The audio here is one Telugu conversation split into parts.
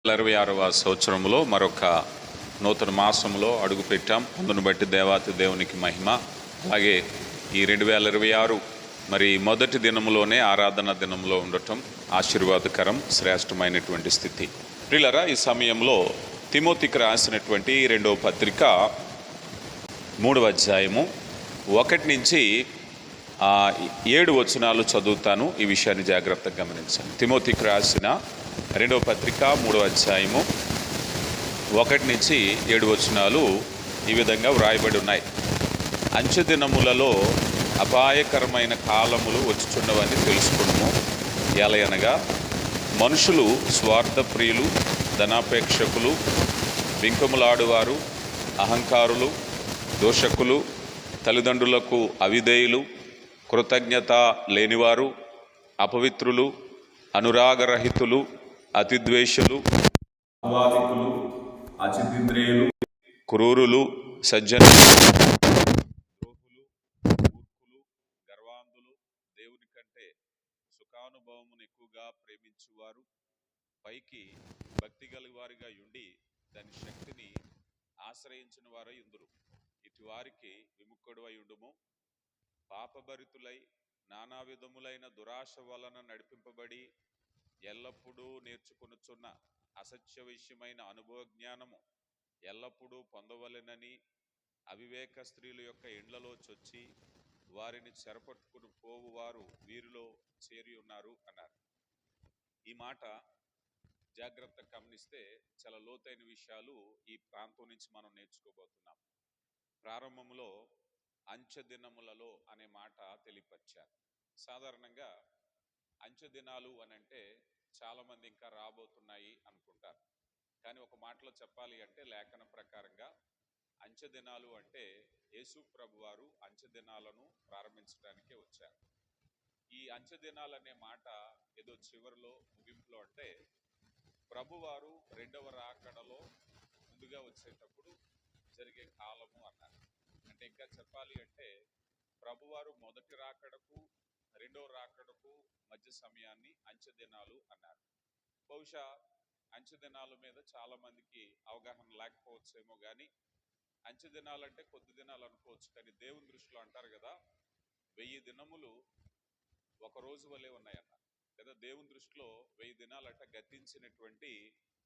26వ సంవత్సరంలో మరొక నూతన మాసంలో అడుగుపెట్టాం. అందును బట్టి దేవాతి దేవునికి మహిమ. అలాగే ఈ 2026 మరి మొదటి దినంలోనే ఆరాధన దినంలో ఉండటం ఆశీర్వాదకరం, శ్రేష్టమైనటువంటి స్థితి. ప్రియులారా, ఈ సమయంలో తిమోతికి రాసినటువంటి 2వ పత్రిక 3వ అధ్యాయము 1 నుంచి 7 వచనాలు చదువుతాను. ఈ విషయాన్ని జాగ్రత్తగా గమనించాలి. తిమోతికి రాసిన 2వ పత్రిక 3వ అధ్యాయము 1 నుంచి 7 వచనాలు ఈ విధంగా వ్రాయబడి ఉన్నాయి. అంచె దినములలో అపాయకరమైన కాలములు వచ్చుచున్నవని తెలుసుకున్నాము. ఎలయనగా మనుషులు స్వార్థప్రియులు, ధనాపేక్షకులు, బింకములాడువారు, అహంకారులు, దోషకులు, తల్లిదండ్రులకు అవిధేయులు, కృతజ్ఞత లేనివారు, అపవిత్రులు, అనురాగరహితులు, అతిద్వేషులు, అవాదికులు, అచితింద్రియులు, క్రూరులు, సజ్జనులు, ద్రోహులు, మూర్ఖులు, గర్వాంధులు, దేవుని కంటే సుఖానుభవమును ఎక్కువగా ప్రేమించువారు, పైకి భక్తి గలవారిగా ఉండి దాని శక్తిని ఆశ్రయించిన వారై ఉందురు. ఇటు వారికి విముఖుడవై ఉండుము. పాపభరితులై నానా విధములైన దురాశ వలన నడిపింపబడి ఎల్లప్పుడూ నేర్చుకొనుచున్న అసత్య విషయమైన అనుభవ జ్ఞానము ఎల్లప్పుడూ పొందవలెనని అవివేక స్త్రీల యొక్క ఇండ్లలో చొచ్చి వారిని చెరపట్టుకుని పోవు వారు వీరిలో చేరి ఉన్నారు అన్నారు. ఈ మాట జాగ్రత్తగా గమనిస్తే చాలా లోతైన విషయాలు ఈ ప్రాంతం నుంచి మనం నేర్చుకోబోతున్నాం. ప్రారంభంలో అంచె దినములలో అనే మాట తెలియపరిచారు. సాధారణంగా అంచె దినాలు అని అంటే చాలామంది ఇంకా రాబోతున్నాయి అనుకుంటారు. కానీ ఒక మాటలో చెప్పాలి అంటే లేఖన ప్రకారంగా అంచె దినాలు అంటే యేసు ప్రభు వారు అంచె దినాలను ప్రారంభించడానికే వచ్చారు. ఈ అంచె దినాలు అనే మాట ఏదో చివరిలో ముగింపులో అంటే ప్రభువారు 2వ రాకడలో ముందుగా వచ్చేటప్పుడు జరిగే కాలము అన్నారు. అంటే ఇంకా చెప్పాలి అంటే ప్రభువారు మొదటి రాకడకు 2వ రాకడకు మధ్య సమయాన్ని అంచె దినాలు అన్నారు. బహుశా అంచె దినాల మీద చాలా మందికి అవగాహన లేకపోవచ్చేమో, కానీ అంచె దినాలంటే కొద్ది దినాలు అనుకోవచ్చు, కానీ దేవుని దృష్టిలో అంటారు కదా, 1000 దినములు ఒక రోజు వలె ఉన్నాయన్నారు కదా. దేవుని దృష్టిలో 1000 దినాలంటే గతించినటువంటి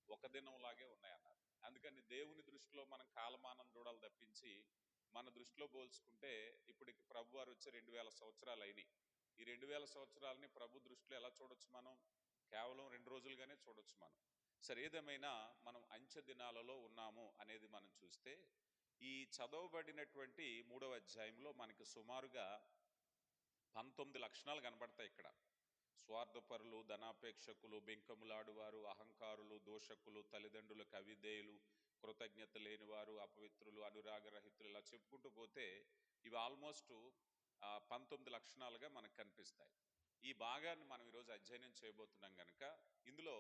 ఒక దినం లాగే ఉన్నాయన్నారు. అందుకని దేవుని దృష్టిలో మనం కాలమానం చూడాలి తప్పించి మన దృష్టిలో పోల్చుకుంటే ఇప్పటికి ప్రభు వారు వచ్చి 2000 సంవత్సరాలు అయినాయి. ఈ 2000 సంవత్సరాలని ప్రభు దృష్టిలో ఎలా చూడొచ్చు? మనం కేవలం 2 రోజులుగానే చూడొచ్చు. మనం సరే, ఏదేమైనా మనం అంచె దినాలలో ఉన్నాము అనేది మనం చూస్తే ఈ చదవబడినటువంటి 3వ అధ్యాయంలో మనకి సుమారుగా 19 లక్షణాలు కనబడతాయి. ఇక్కడ స్వార్థపరులు, ధనాపేక్షకులు, బెంకములాడువారు, అహంకారులు, దోషకులు, తల్లిదండ్రులకు అవిధేయులు, కృతజ్ఞత లేనివారు, అపవిత్రులు, అనురాగరహితులు, ఇలా చెప్పుకుంటూ పోతే ఇవి ఆల్మోస్ట్ 19 లక్షణాలుగా మనకు కనిపిస్తాయి. ఈ భాగాన్ని మనం ఈరోజు అధ్యయనం చేయబోతున్నాం కనుక ఇందులో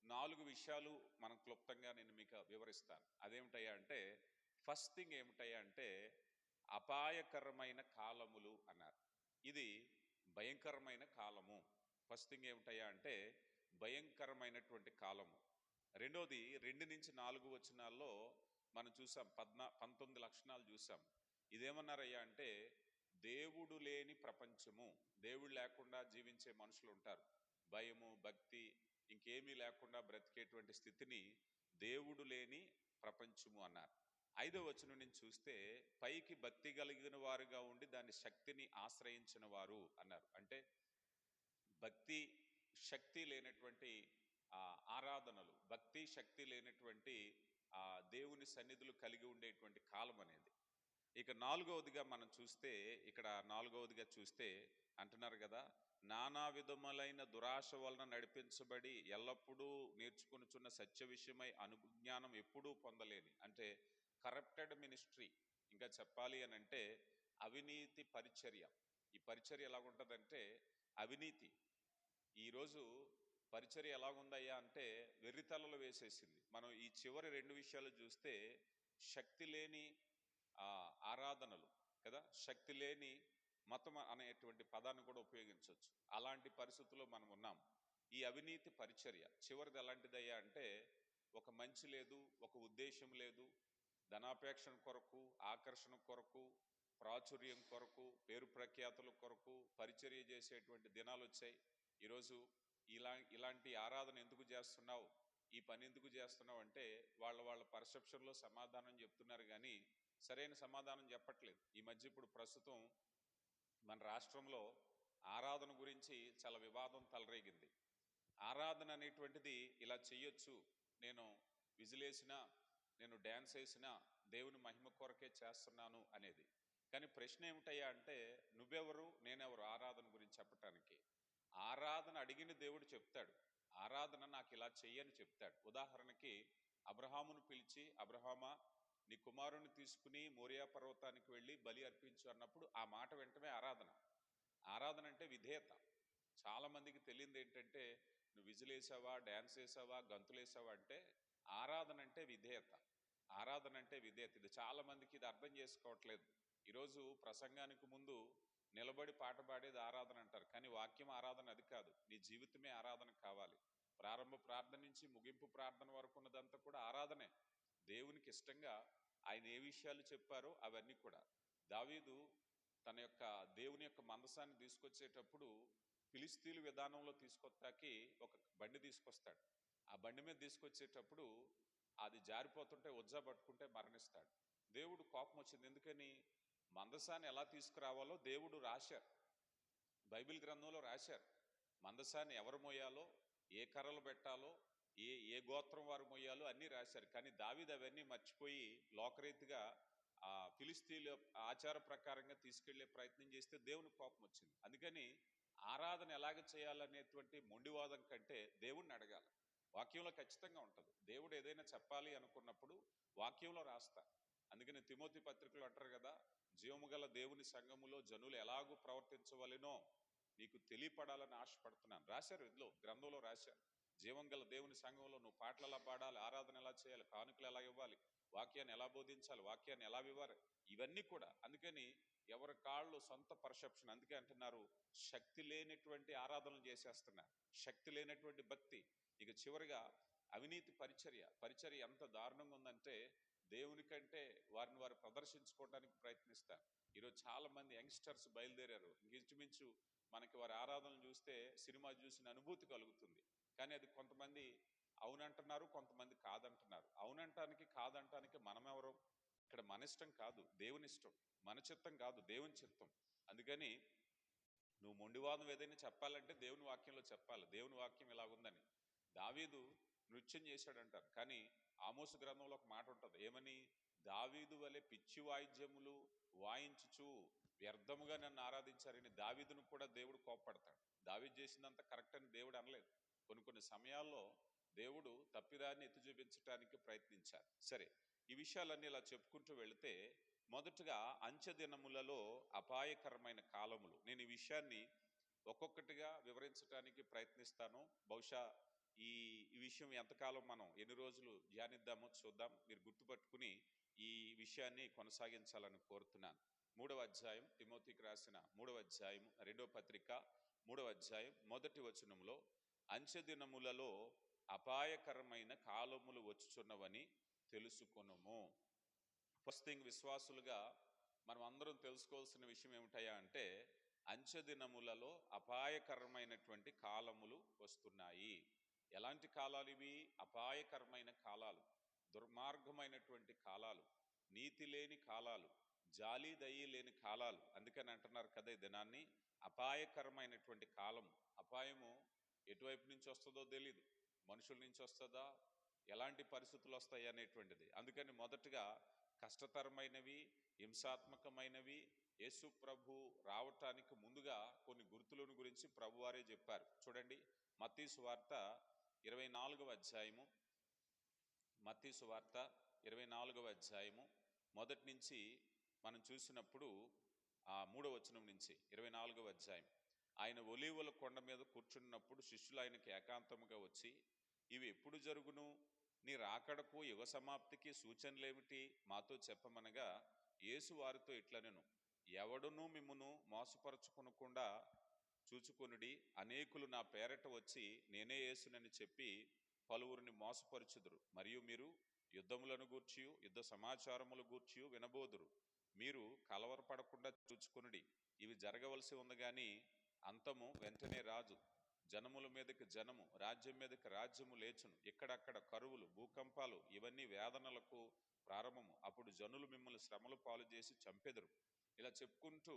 4 విషయాలు మనం క్లుప్తంగా నేను మీకు వివరిస్తాను. అదేమిటయ్యా అంటే, ఫస్ట్ థింగ్ ఏమిటయ్యా అంటే అపాయకరమైన కాలములు అన్నారు. ఇది భయంకరమైన కాలము. ఫస్ట్ థింగ్ ఏమిటయ్యా అంటే భయంకరమైనటువంటి కాలము. రెండోది 2 నుంచి 4 వచనాల్లో మనం చూసాం, 19 లక్షణాలు చూసాం. ఇదేమన్నారయ్యా అంటే దేవుడు లేని ప్రపంచము, దేవుడు లేకుండా జీవించే మనుషులు ఉంటారు. భయము, భక్తి ఇంకేమీ లేకుండా బ్రతికేటువంటి స్థితిని దేవుడు లేని ప్రపంచము అన్నారు. 5వ వచనం నుంచి చూస్తే పైకి భక్తి కలిగిన వారుగా ఉండి దాని శక్తిని ఆశ్రయించిన వారు అన్నారు. అంటే భక్తి శక్తి లేనటువంటి ఆరాధనలు, భక్తి శక్తి లేనటువంటి దేవుని సన్నిధులు కలిగి ఉండేటువంటి కాలం అనేది. ఇక 4వదిగా మనం చూస్తే, ఇక్కడ 4వదిగా చూస్తే అంటున్నారు కదా, నానా విధములైన దురాశ వలన నడిపించబడి ఎల్లప్పుడూ నేర్చుకొనుచున్న సత్య విషయమై అనుజ్ఞానం ఎప్పుడూ పొందలేని, అంటే కరప్టెడ్ మినిస్ట్రీ. ఇంకా చెప్పాలి అని అంటే అవినీతి పరిచర్య. ఈ పరిచర్య ఎలాగుంటుందంటే అవినీతి. ఈరోజు పరిచర్య ఎలాగుందయ్యా అంటే వెర్రితలలో వేసేసింది. మనం ఈ చివరి 2 విషయాలు చూస్తే శక్తి లేని ఆరాధనలు కదా, శక్తి లేని మతం అనేటువంటి పదాన్ని కూడా ఉపయోగించవచ్చు. అలాంటి పరిస్థితుల్లో మనం ఉన్నాం. ఈ అవినీతి పరిచర్య చివరిది ఎలాంటిదయ్యా అంటే ఒక మంచి లేదు, ఒక ఉద్దేశం లేదు, ధనాపేక్షణ కొరకు, ఆకర్షణ కొరకు, ప్రాచుర్యం కొరకు, పేరు ప్రఖ్యాతుల కొరకు పరిచర్య చేసేటువంటి దినాలు వచ్చాయి. ఈరోజు ఇలాంటి ఆరాధన ఎందుకు చేస్తున్నావు, ఈ పని ఎందుకు చేస్తున్నావు అంటే వాళ్ళ పర్సెప్షన్లో సమాధానం చెప్తున్నారు, కానీ సరైన సమాధానం చెప్పట్లేదు. ఈ మధ్య ఇప్పుడు ప్రస్తుతం మన రాష్ట్రంలో ఆరాధన గురించి చాలా వివాదం తలరేగింది. ఆరాధన అనేటువంటిది ఇలా చెయ్యొచ్చు, నేను విజిలేసినా, నేను డ్యాన్స్ వేసినా దేవుని మహిమ కొరకే చేస్తున్నాను అనేది. కానీ ప్రశ్న ఏమిటయ్యా అంటే, నువ్వెవరు, నేనెవరు ఆరాధన గురించి చెప్పటానికి? ఆరాధన అడిగిన దేవుడు చెప్తాడు, ఆరాధన నాకు ఇలా చెయ్యని చెప్తాడు. ఉదాహరణకి అబ్రహామును పిలిచి, అబ్రహామా నీ కుమారుని తీసుకుని మోరియా పర్వతానికి వెళ్ళి బలి అర్పించు అన్నప్పుడు ఆ మాట వెంటనే ఆరాధన. ఆరాధన అంటే విధేయత. చాలా మందికి తెలియదు ఏంటంటే, నువ్వు విజిలేసావా, డ్యాన్స్ వేసావా, గంతులేసావా అంటే ఆరాధన అంటే విధేయత. ఆరాధన అంటే విధేయత. ఇది చాలా మందికి ఇది అర్థం చేసుకోవట్లేదు. ఈరోజు ప్రసంగానికి ముందు నిలబడి పాట పాడేది ఆరాధన అంటారు, కానీ వాక్యం ఆరాధన అది కాదు. నీ జీవితమే ఆరాధన కావాలి. ప్రారంభ ప్రార్థన నుంచి ముగింపు ప్రార్థన వరకు ఉన్నదంతా కూడా ఆరాధనే. దేవునికి ఇష్టంగా ఆయన ఏ విషయాలు చెప్పారో అవన్నీ కూడా. దావీదు తన యొక్క దేవుని యొక్క మందసాన్ని తీసుకొచ్చేటప్పుడు ఫిలిస్తీన్ల విధానంలో తీసుకొస్తాకి ఒక బండి తీసుకొస్తాడు. ఆ బండి మీద తీసుకొచ్చేటప్పుడు అది జారిపోతుంటే ఉజ్జా పట్టుకుంటే మరణిస్తాడు. దేవుడు కోపం వచ్చింది. ఎందుకని? మందసాన్ని ఎలా తీసుకురావాలో దేవుడు రాశారు, బైబిల్ గ్రంథంలో రాశారు. మందసాన్ని ఎవరు మోయాలో, ఏ కర్రలు పెట్టాలో, ఏ గోత్రం వారు మోయాలో అన్నీ రాశారు. కానీ దావీదు అవన్నీ మర్చిపోయి లోకరీతిగా ఆ ఫిలిస్తీన్ల ఆచార ప్రకారంగా తీసుకెళ్లే ప్రయత్నం చేస్తే దేవుని కోపం వచ్చింది. అందుకని ఆరాధన ఎలాగ చేయాలనేటువంటి మొండివాదం కంటే దేవుణ్ణి అడగాలి. వాక్యంలో ఖచ్చితంగా ఉంటుంది. దేవుడు ఏదైనా చెప్పాలి అనుకున్నప్పుడు వాక్యంలో రాస్తా. అందుకని తిమోతి పత్రికలు అంటారు కదా, జీవము గల దేవుని సంఘములో జనులు ఎలాగూ ప్రవర్తించవలెనో నీకు తెలియపడాలని ఆశపడుతున్నాను రాశారు. ఇందులో గ్రంథంలో రాశారు. జీవం గల దేవుని సంఘంలో నువ్వు పాటలు ఎలా పాడాలి, ఆరాధన ఎలా చేయాలి, కానుకలు ఎలా ఇవ్వాలి, వాక్యాన్ని ఎలా బోధించాలి, వాక్యాన్ని ఎలా వివరాలి, ఇవన్నీ కూడా. అందుకని ఎవరి కాళ్ళు సొంత పర్సెప్షన్. అందుకే అంటున్నారు, శక్తి లేనటువంటి ఆరాధనలు చేసేస్తున్నారు, శక్తి లేనటువంటి భక్తి. ఇక చివరిగా అవినీతి పరిచర్య ఎంత దారుణంగా ఉందంటే, దేవుని కంటే వారిని వారు ప్రదర్శించుకోవడానికి ప్రయత్నిస్తారు. ఈరోజు చాలా మంది యంగ్స్టర్స్ బయలుదేరారు. ఇంచుమించు మనకి వారి ఆరాధనలు చూస్తే సినిమా చూసిన అనుభూతి కలుగుతుంది. కానీ అది కొంతమంది అవునంటున్నారు, కొంతమంది కాదంటున్నారు. అవునంటానికి కాదంటానికి మనమెవరో? ఇక్కడ మన ఇష్టం కాదు, దేవుని ఇష్టం. మన చిత్తం కాదు, దేవుని చిత్తం. అందుకని నువ్వు మొండివాదం ఏదైనా చెప్పాలంటే దేవుని వాక్యంలో చెప్పాలి. దేవుని వాక్యం ఇలాగుందని. దావీదు నృత్యం చేశాడంటారు, కానీ ఆమోసు గ్రంథంలో ఒక మాట ఉంటుంది. ఏమని? దావీదు వలె పిచ్చి వాయిద్యములు వాయించుచు వ్యర్థముగా నన్ను ఆరాధించారని దావీదును కూడా దేవుడు కోప్పడతాడు. దావీదు చేసిందంత కరెక్ట్ అని దేవుడు అనలేదు. కొన్ని సమయాల్లో దేవుడు తప్పిదాన్ని ఎత్తి చూపించడానికి ప్రయత్నించారు. సరే, ఈ విషయాలన్నీ ఇలా చెప్పుకుంటూ వెళితే, మొదటగా అంచె దినములలో అపాయకరమైన కాలములు. నేను ఈ విషయాన్ని ఒక్కొక్కటిగా వివరించడానికి ప్రయత్నిస్తాను. బహుశా ఈ విషయం ఎంతకాలం మనం ఎన్ని రోజులు ధ్యానిద్దామో చూద్దాం. మీరు గుర్తుపట్టుకుని ఈ విషయాన్ని కొనసాగించాలని కోరుతున్నాను. 3వ అధ్యాయం, తిమోతికి రాసిన 3వ అధ్యాయం, 2వ పత్రిక 3వ అధ్యాయం 1వ వచనంలో, అంచె దినములలో అపాయకరమైన కాలములు వచ్చుచున్నవని తెలుసుకొనుము. ఫస్ట్ థింగ్, విశ్వాసులుగా మనం అందరం తెలుసుకోవాల్సిన విషయం ఏమిటయా అంటే, అంచె దినములలో అపాయకరమైనటువంటి కాలములు వస్తున్నాయి. ఎలాంటి కాలాలు ఇవి? అపాయకరమైన కాలాలు, దుర్మార్గమైనటువంటి కాలాలు, నీతి లేని కాలాలు, జాలి దయి లేని కాలాలు. అందుకని అంటున్నారు కదా ఈ దినాన్ని అపాయకరమైనటువంటి కాలం. అపాయము ఎటువైపు నుంచి వస్తుందో తెలీదు, మనుషుల నుంచి వస్తుందా, ఎలాంటి పరిస్థితులు వస్తాయి అనేటువంటిది. అందుకని మొదటగా కష్టతరమైనవి, హింసాత్మకమైనవి, యేసు ప్రభు రావటానికి ముందుగా కొన్ని గుర్తులను గురించి ప్రభువారే చెప్పారు. చూడండి, మత్తయి సువార్త 24వ అధ్యాయము, మత్తయి సువార్త 24వ అధ్యాయము మొదటి నుంచి మనం చూసినప్పుడు 3వ వచనం నుంచి 24వ అధ్యాయం. ఆయన ఒలీవల కొండ మీద కూర్చున్నప్పుడు శిష్యులు ఆయనకి ఏకాంతముగా వచ్చి, ఇవి ఎప్పుడు జరుగును? నీ రాకడకు యుగ సమాప్తికి సూచనలేమిటి? మాతో చెప్పమనగా, యేసు వారితో ఇట్లనెను, ఎవడునూ మిమ్మును మోసపరచుకొనకుండా చూచుకొనుడి. అనేకులు నా పేరట వచ్చి నేనే యేసునని చెప్పి పలువురిని మోసపరుచుదురు, మరియు మీరు యుద్ధములను గూర్చి యుద్ధ సమాచారములు గూర్చి వినబోదురు. మీరు కలవరపడకుండా చూచుకునుడి. ఇవి జరగవలసి ఉంది గాని అంతము వెంటనే రాదు. జనముల మీదకి జనము, రాజ్యం మీదకి రాజ్యము లేచును. ఇక్కడక్కడ కరువులు, భూకంపాలు, ఇవన్నీ వేదనలకు ప్రారంభము. అప్పుడు జనులు మిమ్మల్ని శ్రమలు పాలు చేసి చంపెదరు. ఇలా చెప్పుకుంటూ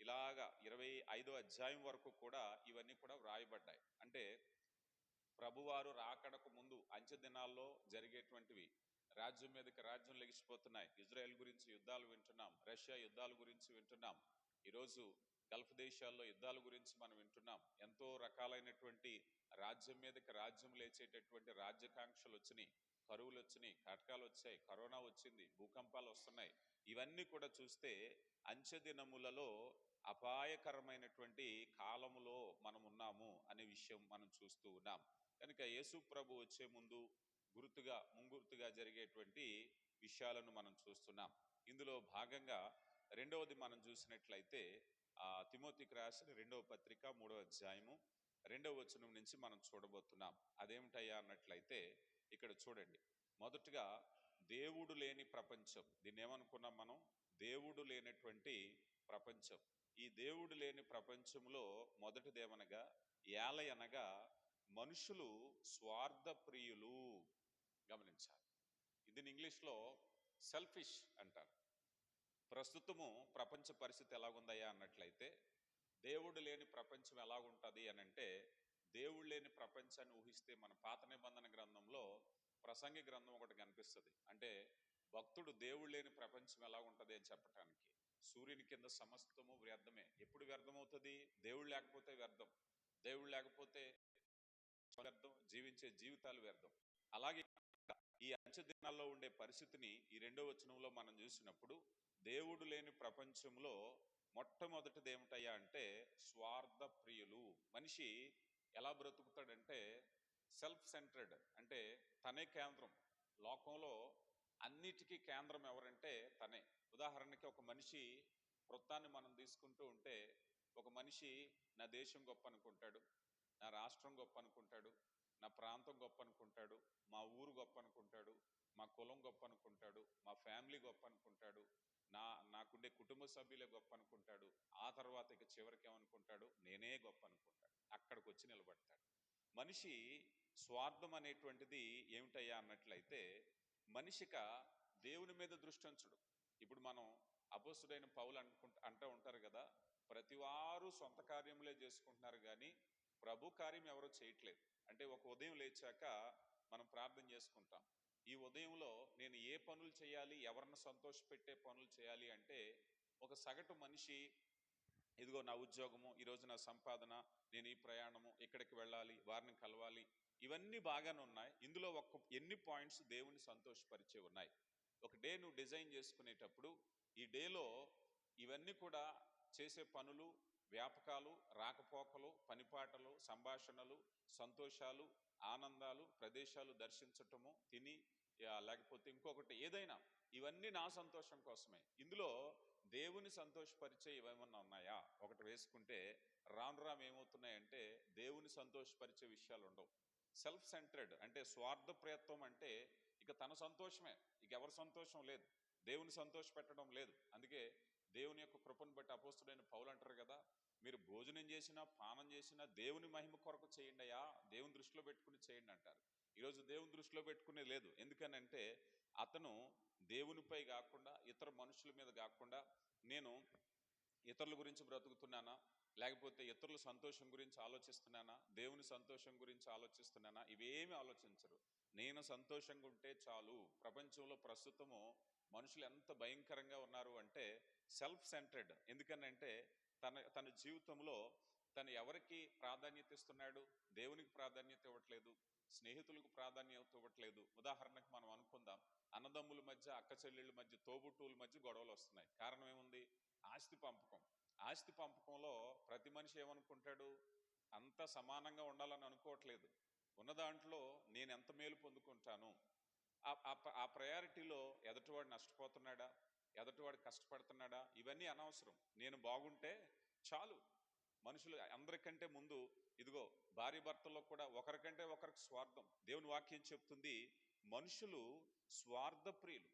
ఇలాగా 25వ అధ్యాయం వరకు కూడా ఇవన్నీ కూడా వ్రాయబడ్డాయి. అంటే ప్రభువారు రాకడకు ముందు అంచె దినాల్లో జరిగేటువంటివి. రాజ్యం మీదకి రాజ్యం లెగిసిపోతున్నాయి. ఇజ్రాయెల్ గురించి యుద్ధాలు వింటున్నాం, రష్యా యుద్ధాల గురించి వింటున్నాం, ఈరోజు గల్ఫ్ దేశాల్లో యుద్ధాల గురించి మనం వింటున్నాం. ఎంతో రకాలైనటువంటి రాజ్యం మీదకి రాజ్యం లేచేటటువంటి రాజ్యాకాంక్షలు వచ్చినాయి, కరువులు వచ్చినాయి, కటకాలు వచ్చాయి, కరోనా వచ్చింది, భూకంపాలు వస్తున్నాయి. ఇవన్నీ కూడా చూస్తే అంచె దినములలో అపాయకరమైనటువంటి కాలములో మనం ఉన్నాము అనే విషయం మనం చూస్తూ ఉన్నాం. కనుక యేసు ప్రభు వచ్చే ముందు ముంగుర్తుగా జరిగేటువంటి విషయాలను మనం చూస్తున్నాం. ఇందులో భాగంగా రెండవది మనం చూసినట్లయితే తిమోతికి రాసిన 2వ పత్రిక 3వ అధ్యాయము 2వ వచనం నుంచి మనం చూడబోతున్నాం. అదేమిటయ్యా అన్నట్లయితే ఇక్కడ చూడండి. మొదటగా దేవుడు లేని ప్రపంచం. దీన్ని ఏమనుకున్నాం మనం? దేవుడు లేనటువంటి ప్రపంచం. ఈ దేవుడు లేని ప్రపంచంలో మొదటిదేమనగా ఏలయనగా మనుషులు స్వార్థ ప్రియులు. గమనించాలి. ఇది ఇంగ్లీష్లో సెల్ఫిష్ అంటారు. ప్రస్తుతము ప్రపంచ పరిస్థితి ఎలాగుందయ్యా అన్నట్లయితే దేవుడు లేని ప్రపంచం ఎలాగుంటుంది అని అంటే, దేవుడు లేని ప్రపంచాన్ని ఊహిస్తే మన పాత నిబంధన గ్రంథంలో ప్రసంగి గ్రంథం ఒకటి కనిపిస్తుంది. అంటే భక్తుడు దేవుడు లేని ప్రపంచం ఎలా ఉంటుంది అని చెప్పటానికి. సూర్యుని కింద సమస్తము వ్యర్థమే. ఎప్పుడు వ్యర్థమవుతుంది? దేవుడు లేకపోతే వ్యర్థం. దేవుడు లేకపోతే వ్యర్థం, జీవించే జీవితాలు వ్యర్థం. అలాగే ఈ అంచె దినాల్లో ఉండే పరిస్థితిని ఈ 2వ వచనంలో మనం చూసినప్పుడు దేవుడు లేని ప్రపంచంలో మొట్టమొదటిది ఏమిటయ్యా అంటే స్వార్థ ప్రియులు. మనిషి ఎలా బ్రతుకుతాడంటే సెల్ఫ్ సెంటర్డ్, అంటే తనే కేంద్రం. లోకంలో అన్నిటికీ కేంద్రం ఎవరంటే తనే. ఉదాహరణకి ఒక మనిషి వృత్తాన్ని మనం తీసుకుంటూ ఉంటే, ఒక మనిషి నా దేశం గొప్ప అనుకుంటాడు, నా రాష్ట్రం గొప్ప అనుకుంటాడు, నా ప్రాంతం గొప్ప అనుకుంటాడు, మా ఊరు గొప్ప అనుకుంటాడు, మా కులం గొప్ప అనుకుంటాడు, మా ఫ్యామిలీ గొప్ప అనుకుంటాడు, నాకుండే కుటుంబ సభ్యులే గొప్ప అనుకుంటాడు. ఆ తర్వాత ఇక చివరికి ఏమనుకుంటాడు? నేనే గొప్ప అనుకుంటాడు. అక్కడికి వచ్చి నిలబడతాడు. మనిషి స్వార్థం అనేటువంటిది ఏమిటయ్యా అన్నట్లయితే మనిషిక దేవుని మీద దృష్టి ఉంచడు. ఇప్పుడు మనం అపోస్తుడైన పౌలు అంటూ ఉంటారు కదా, ప్రతివారు సొంత కార్యములే చేసుకుంటున్నారు కానీ ప్రభు కార్యం ఎవరో చేయట్లేదు. అంటే ఒక ఉదయం లేచాక మనం ప్రార్థన చేసుకుంటాం. ఈ ఉదయంలో నేను ఏ పనులు చేయాలి, ఎవరిని సంతోషపెట్టే పనులు చేయాలి అంటే, ఒక సగటు మనిషి ఇదిగో నా ఉద్యోగము, ఈరోజు నా సంపాదన, నేను ఈ ప్రయాణము, ఇక్కడికి వెళ్ళాలి, వారిని కలవాలి, ఇవన్నీ బాగానే ఉన్నాయి. ఇందులో ఎన్ని పాయింట్స్ దేవుని సంతోషపరిచే ఉన్నాయి. ఒక డే నువ్వు డిజైన్ చేసుకునేటప్పుడు ఈ డేలో ఇవన్నీ కూడా చేసే పనులు, వ్యాపకాలు, రాకపోకలు, పనిపాటలు, సంభాషణలు, సంతోషాలు, ఆనందాలు, ప్రదేశాలు దర్శించటము, తిని లేకపోతే ఇంకొకటి ఏదైనా, ఇవన్నీ నా సంతోషం కోసమే. ఇందులో దేవుని సంతోషపరిచే ఇవేమన్నా ఉన్నాయా? ఒకటి వేసుకుంటే రాను ఏమవుతున్నాయంటే దేవుని సంతోషపరిచే విషయాలు ఉండవు. సెల్ఫ్ సెంటర్డ్ అంటే స్వార్థ ప్రయత్నం, అంటే ఇక తన సంతోషమే, ఇక ఎవరి సంతోషం లేదు, దేవుని సంతోష పెట్టడం లేదు. అందుకే దేవుని యొక్క కృపను బట్టి అపోస్తుడైన పౌలు అంటారు కదా, మీరు భోజనం చేసినా పానం చేసినా దేవుని మహిమ కొరకు చేయండి అయ్యా, దేవుని దృష్టిలో పెట్టుకుని చేయండి అంటారు. ఈరోజు దేవుని దృష్టిలో పెట్టుకునే లేదు. ఎందుకనంటే అతను దేవునిపై కాకుండా ఇతర మనుషుల మీద కాకుండా నేను ఇతరుల గురించి బ్రతుకుతున్నానా, లేకపోతే ఇతరుల సంతోషం గురించి ఆలోచిస్తున్నానా, దేవుని సంతోషం గురించి ఆలోచిస్తున్నానా, ఇవేమి ఆలోచించరు. నేను సంతోషంగా ఉంటే చాలు. ప్రపంచంలో ప్రస్తుతము మనుషులు ఎంత భయంకరంగా ఉన్నారు అంటే సెల్ఫ్ సెంటర్డ్. ఎందుకనంటే తన జీవితంలో తను ఎవరికి ప్రాధాన్యత ఇస్తున్నాడు? దేవునికి ప్రాధాన్యత ఇవ్వట్లేదు, స్నేహితులకు ప్రాధాన్యత ఇవ్వట్లేదు. ఉదాహరణకు మనం అనుకుందాం, అన్నదమ్ముల మధ్య, అక్క చెల్లెళ్ళ మధ్య, తోబుట్టువుల మధ్య గొడవలు వస్తున్నాయి. కారణం ఏముంది? ఆస్తి పంపకం. ఆస్తి పంపకంలో ప్రతి మనిషి ఏమనుకుంటాడు? అంత సమానంగా ఉండాలని అనుకోవట్లేదు. ఉన్న దాంట్లో నేను ఎంత మేలు పొందుకుంటాను, ఆ ప్రయారిటీలో ఎదుటివాడు నష్టపోతున్నాడా, ఎదుటివాడు కష్టపడుతున్నాడా, ఇవన్నీ అనవసరం. నేను బాగుంటే చాలు. మనుషులు అందరికంటే ముందు ఇదిగో భార్య భర్తల్లో కూడా ఒకరికంటే ఒకరికి స్వార్థం. దేవుని వాక్యం చెప్తుంది, మనుషులు స్వార్థప్రియులు.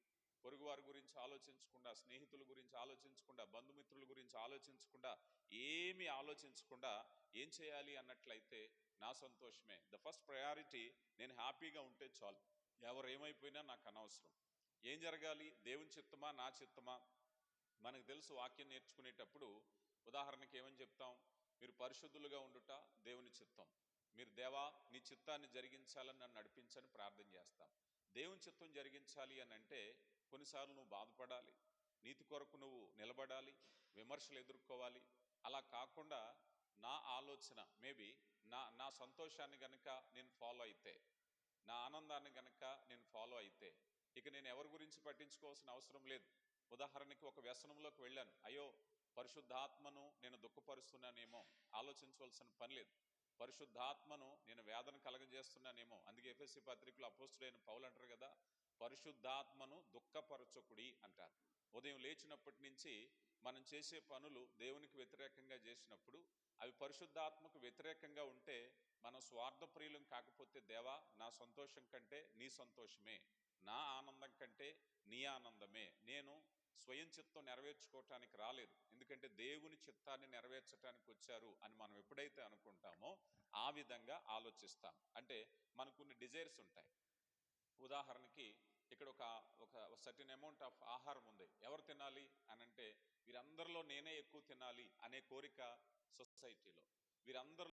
పొరుగువారి గురించి ఆలోచించకుండా, స్నేహితుల గురించి ఆలోచించకుండా, బంధుమిత్రుల గురించి ఆలోచించకుండా, ఏమి ఆలోచించకుండా ఏం చేయాలి అన్నట్లయితే నా సంతోషమే ద ఫస్ట్ ప్రయారిటీ. నేను హ్యాపీగా ఉంటే చాలు, ఎవరు ఏమైపోయినా నాకు అనవసరం. ఏం జరగాలి? దేవుని చిత్తమా నా చిత్తమా? మనకు తెలుసు, వాక్యం నేర్చుకునేటప్పుడు ఉదాహరణకి ఏమని చెప్తాం? మీరు పరిశుద్ధులుగా ఉండుట దేవుని చిత్తం. మీరు దేవా నీ చిత్తాన్ని జరిగించాలని నన్ను నడిపించని ప్రార్థన చేస్తాం. దేవుని చిత్తం జరిగించాలి అని అంటే కొన్నిసార్లు నువ్వు బాధపడాలి, నీతి కొరకు నువ్వు నిలబడాలి, విమర్శలు ఎదుర్కోవాలి. అలా కాకుండా నా ఆలోచన మేబీ నా సంతోషాన్ని గనక నేను ఫాలో అయితే, నా ఆనందాన్ని గనక నేను ఫాలో అయితే, ఇక నేను ఎవరి గురించి పట్టించుకోవాల్సిన అవసరం లేదు. ఉదాహరణకి ఒక వ్యసనంలోకి వెళ్ళాను, అయ్యో పరిశుద్ధాత్మను నేను దుఃఖపరుస్తున్నానేమో ఆలోచించవలసిన పని లేదు. పరిశుద్ధాత్మను నేను వేదన కలగజేస్తున్నానేమో. అందుకే ఎఫెసీ పత్రికలో అపోస్తుడైన పౌలు అంటారు కదా, పరిశుద్ధాత్మను దుఃఖపరచకుడి అంటారు. ఉదయం లేచినప్పటి నుంచి మనం చేసే పనులు దేవునికి వ్యతిరేకంగా చేసినప్పుడు, అవి పరిశుద్ధాత్మకు వ్యతిరేకంగా ఉంటే మనం స్వార్థప్రియులం కాకపోతే, దేవా నా సంతోషం కంటే నీ సంతోషమే, నా ఆనందం కంటే నీ ఆనందమే, నేను స్వయం చిత్తం నెరవేర్చుకోవటానికి రాలేదు, ఎందుకంటే దేవుని చిత్తాన్ని నెరవేర్చడానికి వచ్చారు అని మనం ఎప్పుడైతే అనుకుంటామో ఆ విధంగా ఆలోచిస్తాం. అంటే మనకు కొన్ని డిజైర్స్ ఉంటాయి. ఉదాహరణకి ఇక్కడ ఒక సర్టెన్ అమౌంట్ ఆఫ్ ఆహారం ఉంది, ఎవరు తినాలి అని అంటే వీరందరిలో నేనే ఎక్కువ తినాలి అనే కోరిక సొసైటీలో. వీరందరూ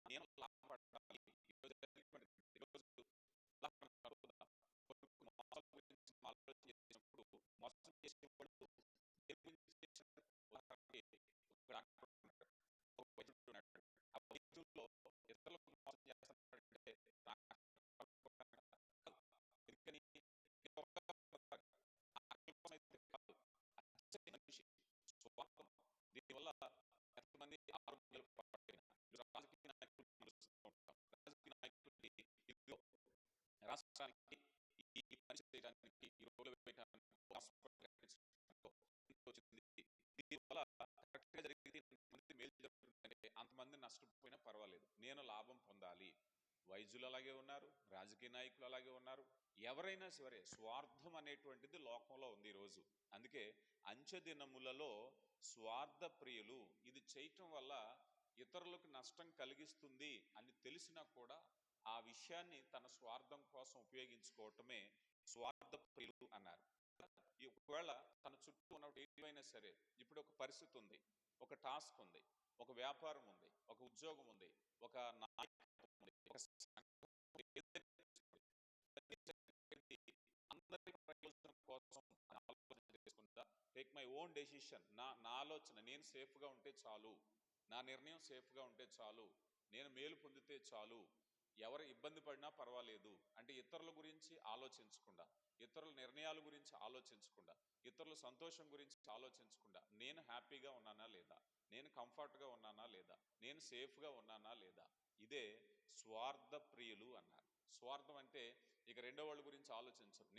నేను లాభపడాలి. ఈరోజు ఆలోచన చేసినప్పుడు మోసం చేసేవాడు ఇతరులకు మోసం చేస్తాడంటే మనిషి స్వార్థం. దీనివల్ల ఎంతమంది ఆరోగ్యాలు పాడైన రాజకీయ నాయకులు రాజకీయ నాయకులకి ఇదిగో రాష్ట్రానికి ఈ పని చేయడానికి, ఈ రోడ్లు వేయడానికి వచ్చింది. దీనివల్ల కరెక్ట్గా జరిగితే ఎంతమంది మేలు జరుగుతుందంటే అంతమంది నష్టపోయినా పర్వాలేదు, నేను లాభం పొందాలి. వైద్యులు అలాగే ఉన్నారు, రాజకీయ నాయకులు అలాగే ఉన్నారు, ఎవరైనా సరే స్వార్థం అనేటువంటిది లోకంలో ఉంది ఈరోజు. అందుకే అంచె దినములలో స్వార్థ ప్రియులు. ఇది చేయటం వల్ల ఇతరులకు నష్టం కలిగిస్తుంది అని తెలిసినా కూడా ఆ విషయాన్ని తన స్వార్థం కోసం ఉపయోగించుకోవటమే స్వార్థ ప్రియులు అన్నారు. ఒకవేళ తన చుట్టూ ఉన్న ఏమైనా సరే, ఇప్పుడు ఒక పరిస్థితి ఉంది, ఒక టాస్క్ ఉంది, ఒక వ్యాపారం ఉంది, ఒక ఉద్యోగం ఉంది, ఒక నాయకత్వం ఉంది, ఒక అందరి ప్రయోజనం కోసం ఆలోచన చేసుకుంటా టేక్ మై ఓన్ డెసిషన్. నా ఆలోచన నేను సేఫ్గా ఉంటే చాలు, నా నిర్ణయం సేఫ్గా ఉంటే చాలు, నేను మేలు పొందితే చాలు, ఎవరు ఇబ్బంది పడినా పర్వాలేదు అంటే ఇతరుల గురించి ఆలోచించకుండా, ఇతరుల నిర్ణయాల గురించి ఆలోచించకుండా, ఇతరుల సంతోషం గురించి ఆలోచించకుండా నేను హ్యాపీగా ఉన్నానా లేదా, నేను కంఫర్ట్గా ఉన్నానా లేదా, నేను సేఫ్గా ఉన్నానా లేదా, ఇదే స్వార్థ ప్రియులు అన్నారు. స్వార్థం అంటే ఇక రెండో వాళ్ళ గురించి ఆలోచించరు,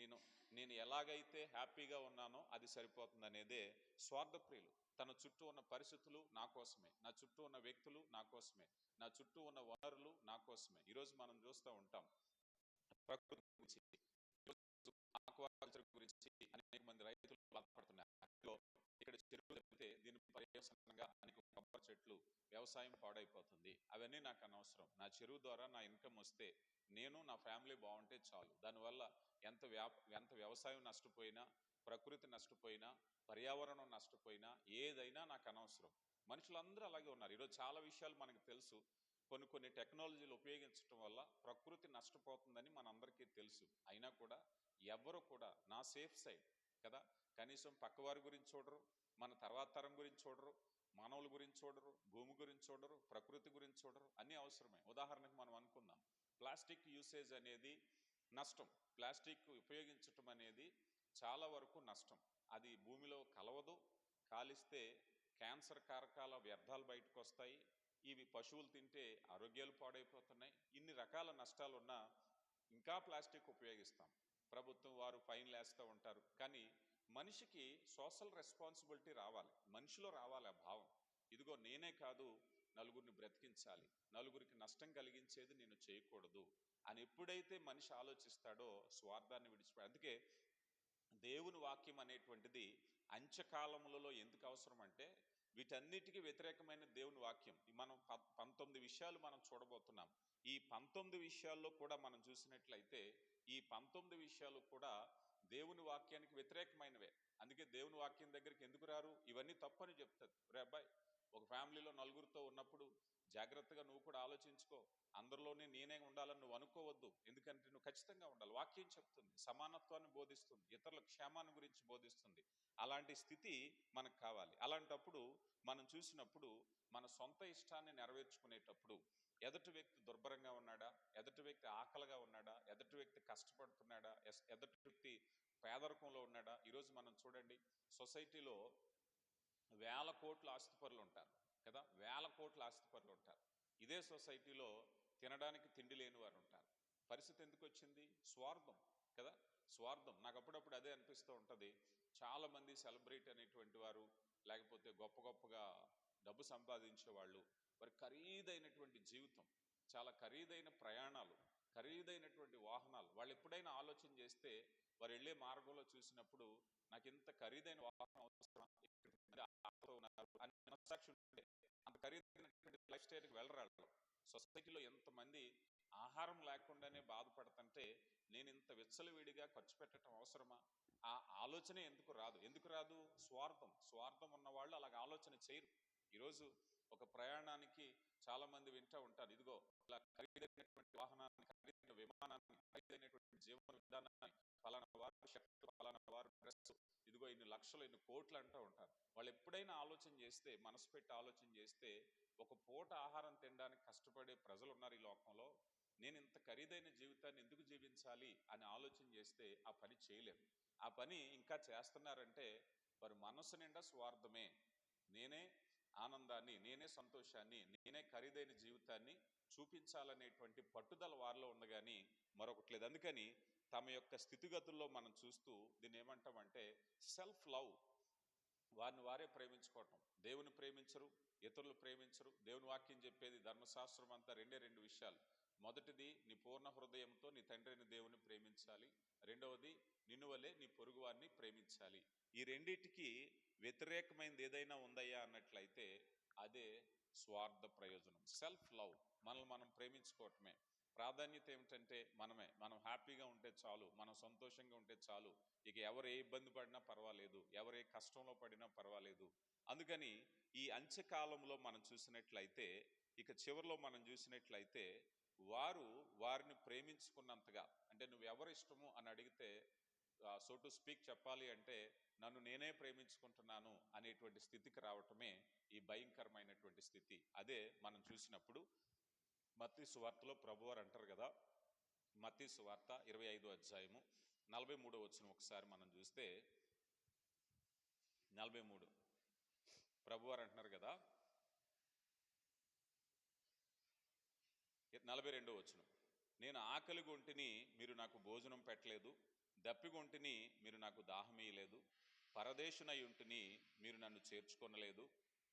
నేను ఎలాగైతే హ్యాపీగా ఉన్నానో అది సరిపోతుంది అనేదే స్వార్థ ప్రియులు. తన చుట్టూ ఉన్న పరిస్థితులు నా కోసమే, నా చుట్టూ ఉన్న వ్యక్తులు నా కోసమే, నా చుట్టూ ఉన్న వనరులు నా కోసమే. ఈరోజు మనం చూస్తూ ఉంటాం ప్రకృతి గురించి, ఆక్వాకల్చర్ గురించి అనేక మంది రైతులు బాధపడుతున్నారు. ఇక్కడ చెరువు జరిగితే దీని పర్యవసనంగా అనేక కొబ్బరి చెట్లు, వ్యవసాయం పాడైపోతుంది. అవన్నీ నాకు అనవసరం, నా చెరువు ద్వారా నా ఇన్కమ్ వస్తే నేను నా ఫ్యామిలీ బాగుంటే చాలు. దానివల్ల ఎంత వ్యవసాయం నష్టపోయినా, ప్రకృతి నష్టపోయినా, పర్యావరణం నష్టపోయినా ఏదైనా నాకు అనవసరం. మనుషులందరూ అలాగే ఉన్నారు. ఈరోజు చాలా విషయాలు మనకు తెలుసు. కొన్ని కొన్ని టెక్నాలజీలు ఉపయోగించడం వల్ల ప్రకృతి నష్టపోతుందని మనందరికీ తెలుసు. అయినా కూడా ఎవ్వరు కూడా నా సేఫ్ సైడ్ కదా, కనీసం పక్కవారి గురించి చూడరు, మన తర్వాత తరం గురించి చూడరు, మానవుల గురించి చూడరు, భూమి గురించి చూడరు, ప్రకృతి గురించి చూడరు. అన్నీ అవసరమే. ఉదాహరణకు మనం అనుకుందాం, ప్లాస్టిక్ యూసేజ్ అనేది నష్టం. ప్లాస్టిక్ ఉపయోగించటం అనేది చాలా వరకు నష్టం. అది భూమిలో కలవదు, కాలిస్తే క్యాన్సర్ కారకాల వ్యర్థాలు బయటకు వస్తాయి, ఇవి పశువులు తింటే ఆరోగ్యాలు పాడైపోతున్నాయి. ఇన్ని రకాల నష్టాలు ఉన్నా ఇంకా ప్లాస్టిక్ ఉపయోగిస్తాం. ప్రభుత్వం వారు ఫైన్లు వేస్తూ ఉంటారు. కానీ మనిషికి సోషల్ రెస్పాన్సిబిలిటీ రావాలి, మనిషిలో రావాలి ఆ భావం. ఇదిగో నేనే కాదు, నలుగురిని బ్రతికించాలి, నలుగురికి నష్టం కలిగించేది నేను చేయకూడదు అని ఎప్పుడైతే మనిషి ఆలోచిస్తాడో స్వార్థాన్ని విడిచిపోయి. అందుకే దేవుని వాక్యం అనేటువంటిది అంత్యకాలములలో ఎందుకు అవసరం అంటే, వీటన్నిటికీ వ్యతిరేకమైన దేవుని వాక్యం. మనం 19 విషయాలు మనం చూడబోతున్నాం. ఈ 19 విషయాల్లో కూడా మనం చూసినట్లయితే ఈ 19 విషయాలు కూడా దేవుని వాక్యానికి వ్యతిరేకమైనవే. అందుకే దేవుని వాక్యం దగ్గరికి ఎందుకు రారు, ఇవన్నీ తప్పని చెప్తుంది. రే అబ్బాయి, ఒక ఫ్యామిలీలో నలుగురితో ఉన్నప్పుడు జాగ్రత్తగా నువ్వు కూడా ఆలోచించుకో. అందరిలోనే నేనే ఉండాలని నువ్వు అనుకోవద్దు. ఎందుకంటే నువ్వు ఖచ్చితంగా ఉండాలి. వాక్యం చెప్తుంది, సమానత్వాన్ని బోధిస్తుంది, ఇతరుల క్షేమాన్ని గురించి బోధిస్తుంది. అలాంటి స్థితి మనకు కావాలి. అలాంటప్పుడు మనం చూసినప్పుడు మన సొంత ఇష్టాన్ని నెరవేర్చుకునేటప్పుడు ఎదుటి వ్యక్తి దుర్భరంగా ఉన్నాడా, ఎదుటి వ్యక్తి ఆకలిగా ఉన్నాడా, ఎదుటి వ్యక్తి కష్టపడుతున్నాడా, ఎదుటి వ్యక్తి పేదరికంలో ఉన్నాడా. ఈరోజు మనం చూడండి, సొసైటీలో వేల కోట్ల ఆస్తిపరులు ఉంటారు కదా, వేల కోట్ల ఆస్తిపరులు ఉంటారు. ఇదే సొసైటీలో తినడానికి తిండి లేని వారు ఉంటారు. పరిస్థితి ఎందుకు వచ్చింది? స్వార్థం కదా, స్వార్థం. నాకు అప్పుడప్పుడు అదే అనిపిస్తూ ఉంటుంది. చాలామంది సెలబ్రిటీ అనేటువంటి వారు, లేకపోతే గొప్ప గొప్పగా డబ్బు సంపాదించే వాళ్ళు, వారి ఖరీదైనటువంటి జీవితం, చాలా ఖరీదైన ప్రయాణాలు, ఖరీదైనటువంటి వాహనాలు, వాళ్ళు ఎప్పుడైనా ఆలోచన చేస్తే వారు వెళ్ళే మార్గంలో చూసినప్పుడు నాకు ఇంత ఖరీదైన వాహనం అవసరం, అంత ఖరీదైనటువంటి లైఫ్ స్టైల్కి వెళ్ళరాళ్ళు. సొసైటీలో ఎంతమంది ఆహారం లేకుండానే బాధపడుతుంటే నేను ఇంత విచ్చలవిడిగా ఖర్చు పెట్టడం అవసరమా? ఆ ఆలోచనే ఎందుకు రాదు? ఎందుకు రాదు? స్వార్థం. స్వార్థం ఉన్న వాళ్ళు అలాగ ఆలోచన చేయరు. ఈరోజు ఒక ప్రయాణానికి చాలా మంది వింటూ ఉంటారు, ఇదిగో ఇలా ఖరీదైనటువంటి వాహనాన్ని, ఖరీదైన విమానాన్ని, ఖరీదైనటువంటి జీవన విధానాన్ని, ఫలానా వారు షర్ట్, ఫలానా వారు డ్రెస్, ఇదిగో ఇన్ని లక్షలు, ఇన్ని కోట్లు అంటూ ఉంటారు. వాళ్ళు ఎప్పుడైనా ఆలోచన చేస్తే, మనసు పెట్టి ఆలోచన చేస్తే, ఒక పూట ఆహారం తినడానికి కష్టపడే ప్రజలు ఉన్నారు ఈ లోకంలో. నేను ఇంత ఖరీదైన జీవితాన్ని ఎందుకు జీవించాలి అని ఆలోచన చేస్తే ఆ పని చేయలేరు. ఆ పని ఇంకా చేస్తున్నారంటే వారి మనసు నిండా స్వార్థమే. నేనే ఆనందాన్ని, నేనే సంతోషాన్ని, నేనే ఖరీదైన జీవితాన్ని చూపించాలనేటువంటి పట్టుదల వారిలో ఉంది, కానీ మరొకటి లేదు. అందుకని తమ యొక్క స్థితిగతుల్లో మనం చూస్తూ దీన్ని ఏమంటామంటే సెల్ఫ్ లవ్. వారిని వారే ప్రేమించుకోవటం. దేవుని ప్రేమించరు, ఇతరులు ప్రేమించరు. దేవుని వాక్యం చెప్పేది, ధర్మశాస్త్రం అంతా రెండు విషయాలు. మొదటిది, నీ పూర్ణ హృదయంతో నీ తండ్రిని దేవుని ప్రేమించాలి. రెండవది, నిన్ను వలె నీ పొరుగు వారిని ప్రేమించాలి. ఈ రెండిటికి వ్యతిరేకమైనది ఏదైనా ఉందయ్యా అన్నట్లయితే అదే స్వార్థ ప్రయోజనం, సెల్ఫ్ లవ్. మనల్ని మనం ప్రేమించుకోవటమే. ప్రాధాన్యత ఏమిటంటే మనం హ్యాపీగా ఉంటే చాలు, మనం సంతోషంగా ఉంటే చాలు. ఇక ఎవరు ఏ ఇబ్బంది పడినా పర్వాలేదు, ఎవరు ఏ కష్టంలో పడినా పర్వాలేదు. అందుకని ఈ అంత్యకాలంలో మనం చూసినట్లయితే, ఇక చివరిలో మనం చూసినట్లయితే, వారిని ప్రేమించుకున్నంతగా, అంటే నువ్వు ఎవరు ఇష్టము అని అడిగితే సో టు స్పీక్ చెప్పాలి అంటే నన్ను నేనే ప్రేమించుకుంటున్నాను అనేటువంటి స్థితికి రావటమే ఈ భయంకరమైనటువంటి స్థితి. అదే మనం చూసినప్పుడు మత్తయి సువార్తలో ప్రభువారు అంటారు కదా, మత్తయి సువార్త 25వ అధ్యాయము 43వ వచనం ఒకసారి మనం చూస్తే, 43 ప్రభువారు అంటున్నారు కదా, 42వ వచనం, నేను ఆకలిగొంటిని మీరు నాకు భోజనం పెట్టలేదు, దప్పిగొంటిని మీరు నాకు దాహమీయలేదు, పరదేశునై ఉంటిని మీరు నన్ను చేర్చుకొనలేదు,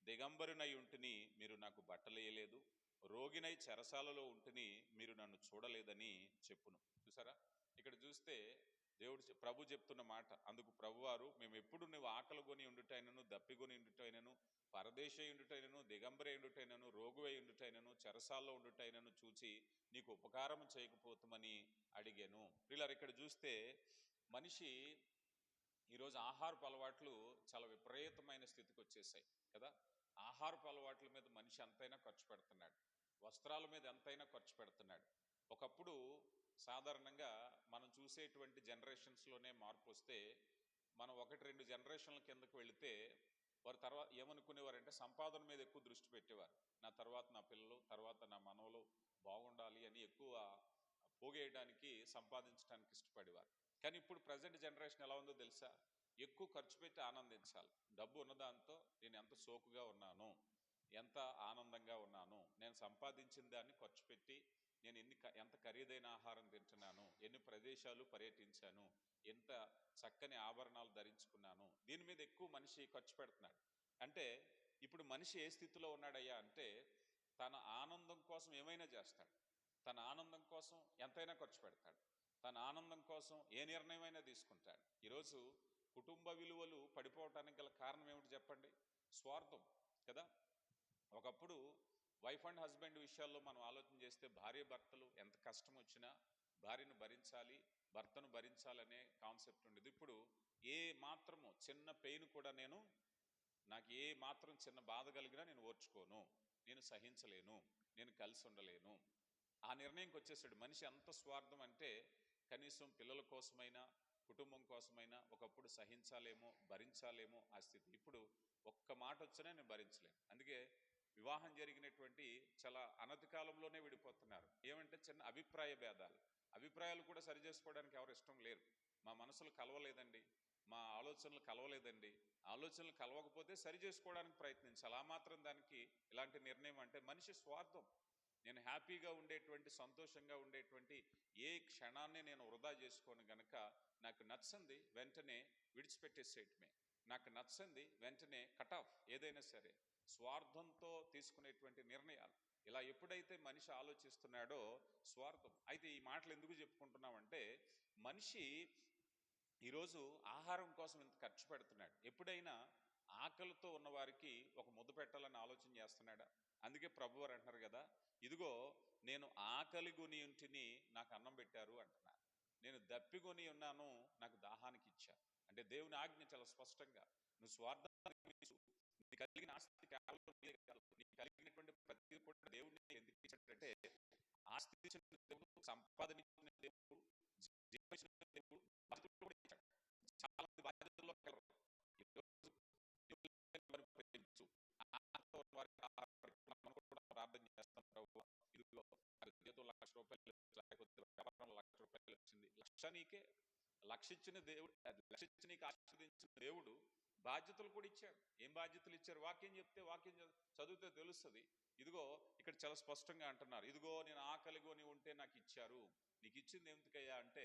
దిగంబరునై ఉంటిని మీరు నాకు బట్టలేయలేదు, రోగినై చెరసాలలో ఉంటిని మీరు నన్ను చూడలేదని చెప్పును. చూసారా, ఇక్కడ చూస్తే ప్రభు చెప్తున్న మాట. అందుకు ప్రభువారు, మేము ఎప్పుడు నువ్వు ఆకలి కొని ఉండుటైనను, దప్పిగొని ఉండుటైనను, పరదేశీ ఉండుటైనను, దిగంబరే ఉండుటైనను, రోగువై ఉండుటైనను, చెరసాల్లో ఉండుటైనను చూచి నీకు ఉపకారం చేయకపోతామని అడిగాను. పిల్లలు ఇక్కడ చూస్తే మనిషి ఈరోజు ఆహారపు అలవాట్లు చాలా విపరీతమైన స్థితికి వచ్చేసాయి కదా. ఆహారపు అలవాట్ల మీద మనిషి అంతైనా ఖర్చు పెడుతున్నాడు. వస్త్రాల మీద ఎంతైనా ఖర్చు పెడుతున్నాడు. ఒకప్పుడు సాధారణంగా మనం చూసేటువంటి జనరేషన్స్లోనే మార్పు వస్తే, మనం 1-2 జనరేషన్ల కిందకు వెళితే వారు తర్వాత ఏమనుకునేవారంటే సంపాదన మీద ఎక్కువ దృష్టి పెట్టేవారు. నా తర్వాత నా పిల్లలు, తర్వాత నా మనవలు బాగుండాలి అని ఎక్కువ పోగేయడానికి, సంపాదించడానికి ఇష్టపడేవారు. కానీ ఇప్పుడు ప్రజెంట్ జనరేషన్ ఎలా ఉందో తెలుసా? ఎక్కువ ఖర్చు పెట్టి ఆనందించాలి. డబ్బు ఉన్నదాంతో నేను ఎంత సోకుగా ఉన్నాను, ఎంత ఆనందంగా ఉన్నాను, నేను సంపాదించిన దాన్ని ఖర్చు పెట్టి నేను ఎంత ఖరీదైన ఆహారం తింటున్నాను, ఎన్ని ప్రదేశాలు పర్యటించాను, ఎంత చక్కని ఆభరణాలు ధరించుకున్నాను, దీని మీద ఎక్కువ మనిషి ఖర్చు పెడుతున్నాడు. అంటే ఇప్పుడు మనిషి ఏ స్థితిలో ఉన్నాడయ్యా అంటే, తన ఆనందం కోసం ఏమైనా చేస్తాడు, తన ఆనందం కోసం ఎంతైనా ఖర్చు పెడతాడు, తన ఆనందం కోసం ఏ నిర్ణయమైనా తీసుకుంటాడు. ఈరోజు కుటుంబ విలువలు పడిపోవటానికి గల కారణం ఏమిటి చెప్పండి? స్వార్థం కదా. ఒకప్పుడు వైఫ్ అండ్ హస్బెండ్ విషయాల్లో మనం ఆలోచన చేస్తే, భార్య భర్తలు ఎంత కష్టం వచ్చినా భార్యను భరించాలి, భర్తను భరించాలనే కాన్సెప్ట్ ఉండేది. ఇప్పుడు ఏ మాత్రము చిన్న పెయిన్ కూడా నాకు ఏ మాత్రం చిన్న బాధ కలిగినా నేను ఓర్చుకోను, నేను సహించలేను, నేను కలిసి ఉండలేను, ఆ నిర్ణయంకి వచ్చేసాడు. మనిషి ఎంత స్వార్థం అంటే, కనీసం పిల్లల కోసమైనా కుటుంబం కోసమైనా ఒకప్పుడు సహించాలేమో, భరించాలేమో ఆ స్థితి. ఇప్పుడు ఒక్క మాట వచ్చినా నేను భరించలేను. అందుకే వివాహం జరిగినటువంటి చాలా అనతి కాలంలోనే విడిపోతున్నారు. ఏమంటే చిన్న అభిప్రాయ భేదాలు, అభిప్రాయాలు కూడా సరి చేసుకోవడానికి ఎవరు ఇష్టం లేరు. మా మనసులు కలవలేదండి, మా ఆలోచనలు కలవలేదండి, ఆలోచనలు కలవకపోతే సరి చేసుకోవడానికి ప్రయత్నించాలి. ఆ మాత్రం దానికి ఇలాంటి నిర్ణయం అంటే మనిషి స్వార్థం. నేను హ్యాపీగా ఉండేటువంటి, సంతోషంగా ఉండేటువంటి ఏ క్షణాన్ని నేను వృధా చేసుకోను గనక, నాకు నచ్చింది వెంటనే విడిచిపెట్టేసేయటమే, నాకు నచ్చింది వెంటనే కట్ ఆఫ్, ఏదైనా సరే స్వార్థంతో తీసుకునేటువంటి నిర్ణయాలు. ఇలా ఎప్పుడైతే మనిషి ఆలోచిస్తున్నాడో స్వార్థం. అయితే ఈ మాటలు ఎందుకు చెప్పుకుంటున్నామంటే, మనిషి ఈరోజు ఆహారం కోసం ఇంత ఖర్చు పెడుతున్నాడు. ఎప్పుడైనా ఆకలితో ఉన్నవారికి ఒక ముద్ద పెట్టాలని ఆలోచన చేస్తున్నాడా? అందుకే ప్రభువారు అంటున్నారు కదా, ఇదిగో నేను ఆకలి కొని ఉంటిని, నాకు అన్నం పెట్టారు అంటున్నారు. నేను దప్పికొని ఉన్నాను, నాకు దాహానికి ఇచ్చారు. అంటే దేవుని ఆజ్ఞ చాలా స్పష్టంగా, నువ్వు స్వార్థానికి నీ కలిగిన ఆస్తి కేవలం నీదే కాదు, నీకు కలిగినటువంటి ప్రతి కూడా దేవుడిని ఎందుకు ఇచ్చాడంటే, ఆస్తి ఇచ్చిన దేవుడు, సంపాదన ఇచ్చిన దేవుడు, జీవించిన దేవుడు, బాధ్యతలు కూడా ఇచ్చాడు. చాలా మంది బాధ్యతల్లో కలరు. ప్రేమించు, మనం కూడా ప్రార్థన చేస్తాం, ప్రభువా ఇదిగో నాకు జీతం ₹1,00,000, లేకపోతే వ్యాపారంలో ₹1,00,000 వచ్చింది, లక్ష నీకే, లక్ష ఇచ్చిన దేవుడు, లక్ష ఇచ్చి నీకు ఆశీర్వదించిన దేవుడు బాధ్యతలు కూడా ఇచ్చాడు. ఏం బాధ్యతలు ఇచ్చారు? వాక్యం చెప్తే, వాక్యం చదివితే తెలుస్తుంది. ఇదిగో ఇక్కడ చాలా స్పష్టంగా అంటున్నారు, ఇదిగో నేను ఆకలి కొని ఉంటే నాకు ఇచ్చారు. నీకు ఇచ్చింది ఎందుకయ్యా అంటే,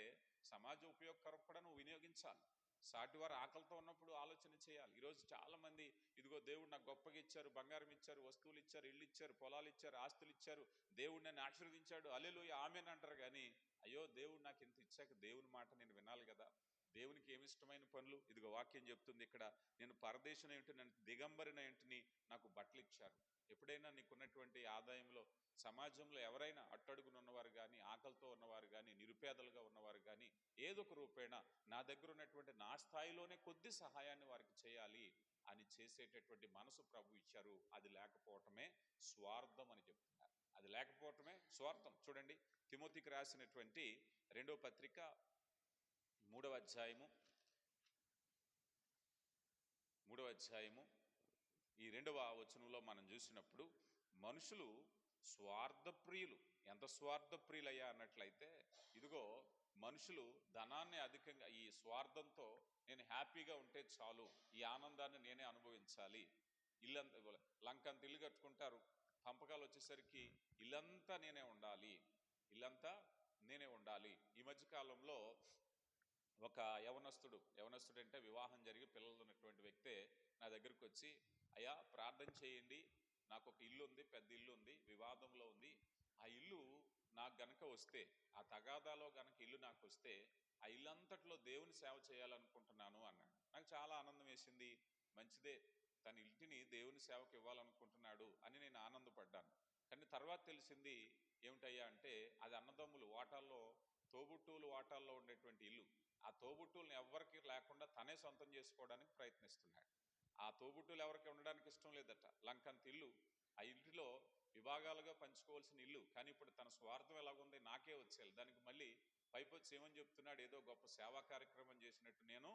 సమాజ ఉపయోగకరం కూడా నువ్వు వినియోగించాలి. సాటివారు ఆకలితో ఉన్నప్పుడు ఆలోచన చేయాలి. ఈరోజు చాలా మంది, ఇదిగో దేవుడు నాకు గొప్పగా ఇచ్చారు, బంగారం ఇచ్చారు, వస్తువులు ఇచ్చారు, ఇల్లు ఇచ్చారు, పొలాలు ఇచ్చారు, ఆస్తులు ఇచ్చారు, దేవుడు నన్ను ఆశీర్వదించాడు, హల్లెలూయా ఆమేన్ అంటారు. కానీ అయ్యో దేవుడు నాకు ఇంత ఇచ్చాక దేవుని మాట నేను వినాలి కదా. దేవునికి ఏమి ఇష్టమైన పనులు? ఇదిగో వాక్యం చెప్తుంది ఇక్కడ, నేను పరదేశం ఏంటి, నన్ను దిగంబరిన ఏంటిని, నాకు బట్టలు ఇచ్చారు. ఎప్పుడైనా నీకున్నటువంటి ఆదాయంలో సమాజంలో ఎవరైనా అట్టడుగున ఉన్నవారు కానీ, ఆకలితో ఉన్నవారు కానీ, నిరుపేదలుగా ఉన్నవారు కానీ, ఏదో ఒక రూపేణ నా దగ్గర ఉన్నటువంటి నా స్థాయిలోనే కొద్ది సహాయాన్ని వారికి చేయాలి అని చేసేటటువంటి మనసు ప్రభు ఇచ్చారు. అది లేకపోవటమే స్వార్థం అని చెప్తున్నారు. అది లేకపోవటమే స్వార్థం. చూడండి, తిమోతికి రాసినటువంటి 2వ పత్రిక 3వ అధ్యాయము ఈ 2వ వచనంలో మనం చూసినప్పుడు, మనుషులు స్వార్థప్రియులు. ఎంత స్వార్థప్రియులయ్యా అన్నట్లయితే, ఇదిగో మనుషులు ధనాన్ని అధికంగా, ఈ స్వార్థంతో నేను హ్యాపీగా ఉంటే చాలు, ఈ ఆనందాన్ని నేనే అనుభవించాలి, ఇల్లంతా లంకంత ఇల్లు కట్టుకుంటారు, పంపకాలు వచ్చేసరికి ఇల్లంతా నేనే ఉండాలి, ఇల్లంతా నేనే ఉండాలి. ఈ మధ్యకాలంలో ఒక యవనస్తుడు అంటే వివాహం జరిగి పిల్లలు ఉన్నటువంటి వ్యక్తే నా దగ్గరకు వచ్చి, అయ్యా ప్రార్థన చేయండి, నాకు ఒక ఇల్లు ఉంది, పెద్ద ఇల్లు ఉంది, వివాదంలో ఉంది, ఆ ఇల్లు నాకు గనక వస్తే, ఆ తగాదాలో గనక ఇల్లు నాకు వస్తే, ఆ ఇల్లు అంతట్లో దేవుని సేవ చేయాలనుకుంటున్నాను అన్నాడు. నాకు చాలా ఆనందం వేసింది. మంచిదే, తన ఇంటిని దేవుని సేవకు ఇవ్వాలనుకుంటున్నాడు అని నేను ఆనందపడ్డాను. కానీ తర్వాత తెలిసింది ఏమిటయ్యా అంటే, అది అన్నదమ్ములు వాటాల్లో, తోబుట్టువులు వాటాల్లో ఉండేటువంటి ఇల్లు. ఆ తోబుట్టువులను ఎవరికి లేకుండా తనే సొంతం చేసుకోవడానికి ప్రయత్నిస్తున్నాడు. ఆ తోబుట్టువులు ఎవరికి ఉండడానికి ఇష్టం లేదట. లంకంత ఇల్లు ఆ ఇంటిలో విభాగాలుగా పంచుకోవాల్సిన ఇల్లు, కానీ ఇప్పుడు తన స్వార్థం ఎలాగుంది, నాకే వచ్చేయాలి. దానికి మళ్ళీ పైపొచ్చి ఏమని చెప్తున్నాడు, ఏదో గొప్ప సేవా కార్యక్రమం చేసినట్టు నేను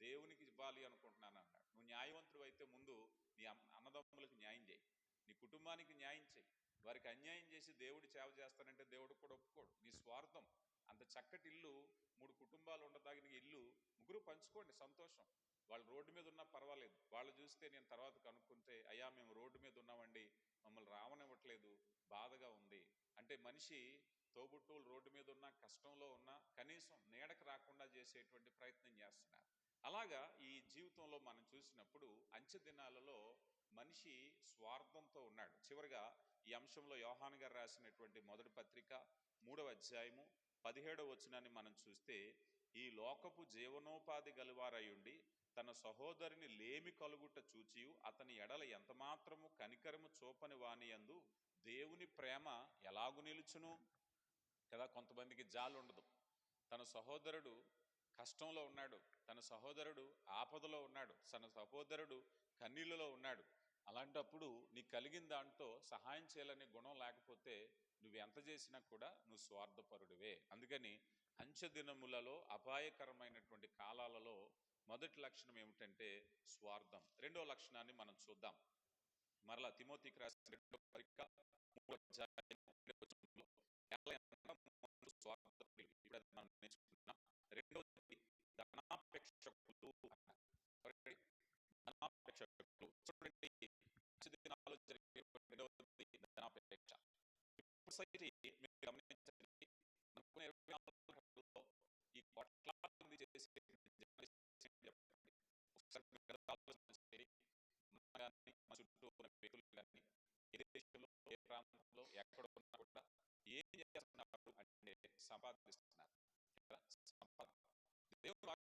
దేవునికి ఇవ్వాలి అనుకుంటున్నాను అన్నాడు. నువ్వు న్యాయవంతుడు అయితే ముందు నీ అన్నదమ్ములకు న్యాయం చేయి, నీ కుటుంబానికి న్యాయం చేయి. వారికి అన్యాయం చేసి దేవుడి సేవ చేస్తానంటే దేవుడు కూడా ఒప్పుకోడు. నీ స్వార్థం. అంత చక్కటి ఇల్లు, 3 కుటుంబాలు ఉండదగిన ఇల్లు ముగ్గురు పంచుకోండి, సంతోషం. వాళ్ళు రోడ్డు మీద ఉన్నా పర్వాలేదు. వాళ్ళు చూస్తే నేను తర్వాత కనుక్కుంటే, అయ్యా మేము రోడ్డు మీద ఉన్నామండి, మమ్మల్ని రావనివ్వట్లేదు, బాధగా ఉంది అంటే, మనిషి తోబుట్టువులు రోడ్డు మీద ఉన్నా, కష్టంలో ఉన్నా కనీసం నీడకు రాకుండా చేసేటువంటి ప్రయత్నం చేస్తున్నారు. అలాగా ఈ జీవితంలో మనం చూసినప్పుడు అంచె దినాలలో మనిషి స్వార్థంతో ఉన్నాడు. చివరిగా ఈ అంశంలో యోహాను గారు రాసినటువంటి మొదటి పత్రిక 3వ అధ్యాయము 17వ వచనాన్ని మనం చూస్తే, ఈ లోకపు జీవనోపాధి గలవారయుండి తన సహోదరుని లేమి కలుగుట చూచియు అతని ఎడల ఎంతమాత్రము కనికరము చూపని వానియందు దేవుని ప్రేమ ఎలాగు నిలుచును కదా. కొంతమందికి జాలి ఉండదు. తన సహోదరుడు కష్టంలో ఉన్నాడు, తన సహోదరుడు ఆపదలో ఉన్నాడు, తన సహోదరుడు కన్నీళ్ళలో ఉన్నాడు. అలాంటప్పుడు నీకు కలిగిన దాంట్లో సహాయం చేయాలనే గుణం లేకపోతే నువ్వు ఎంత చేసినా కూడా నువ్వు స్వార్థపరుడివే. అందుకని అంచె దినములలో అపాయకరమైనటువంటి కాలాలలో మొదటి లక్షణం ఏమిటంటే స్వార్థం. రెండో లక్షణాన్ని మనం చూద్దాం. మరలా తిమోతికి రాసిన 2వ పత్రిక 3వ అధ్యాయము మనం నేర్చుకున్నాం. రెండవది ధనాపేక్షకులు. ధనాపేక్షకులు చూడండి, దినాల్లో జరిగే రెండవది ధనాపేక్ష. సొసైటీ మీరు గమనించండి, ఈ కోట్లాది మంది చేసే మన చుట్టూ ఉన్న వ్యక్తులు కానీ, ఏ దేశంలో ఏ ప్రాంతంలో ఎక్కడ ఉన్నా కూడా ఏం చేస్తున్నారు అంటే సంపాదిస్తున్నారు. దేవుని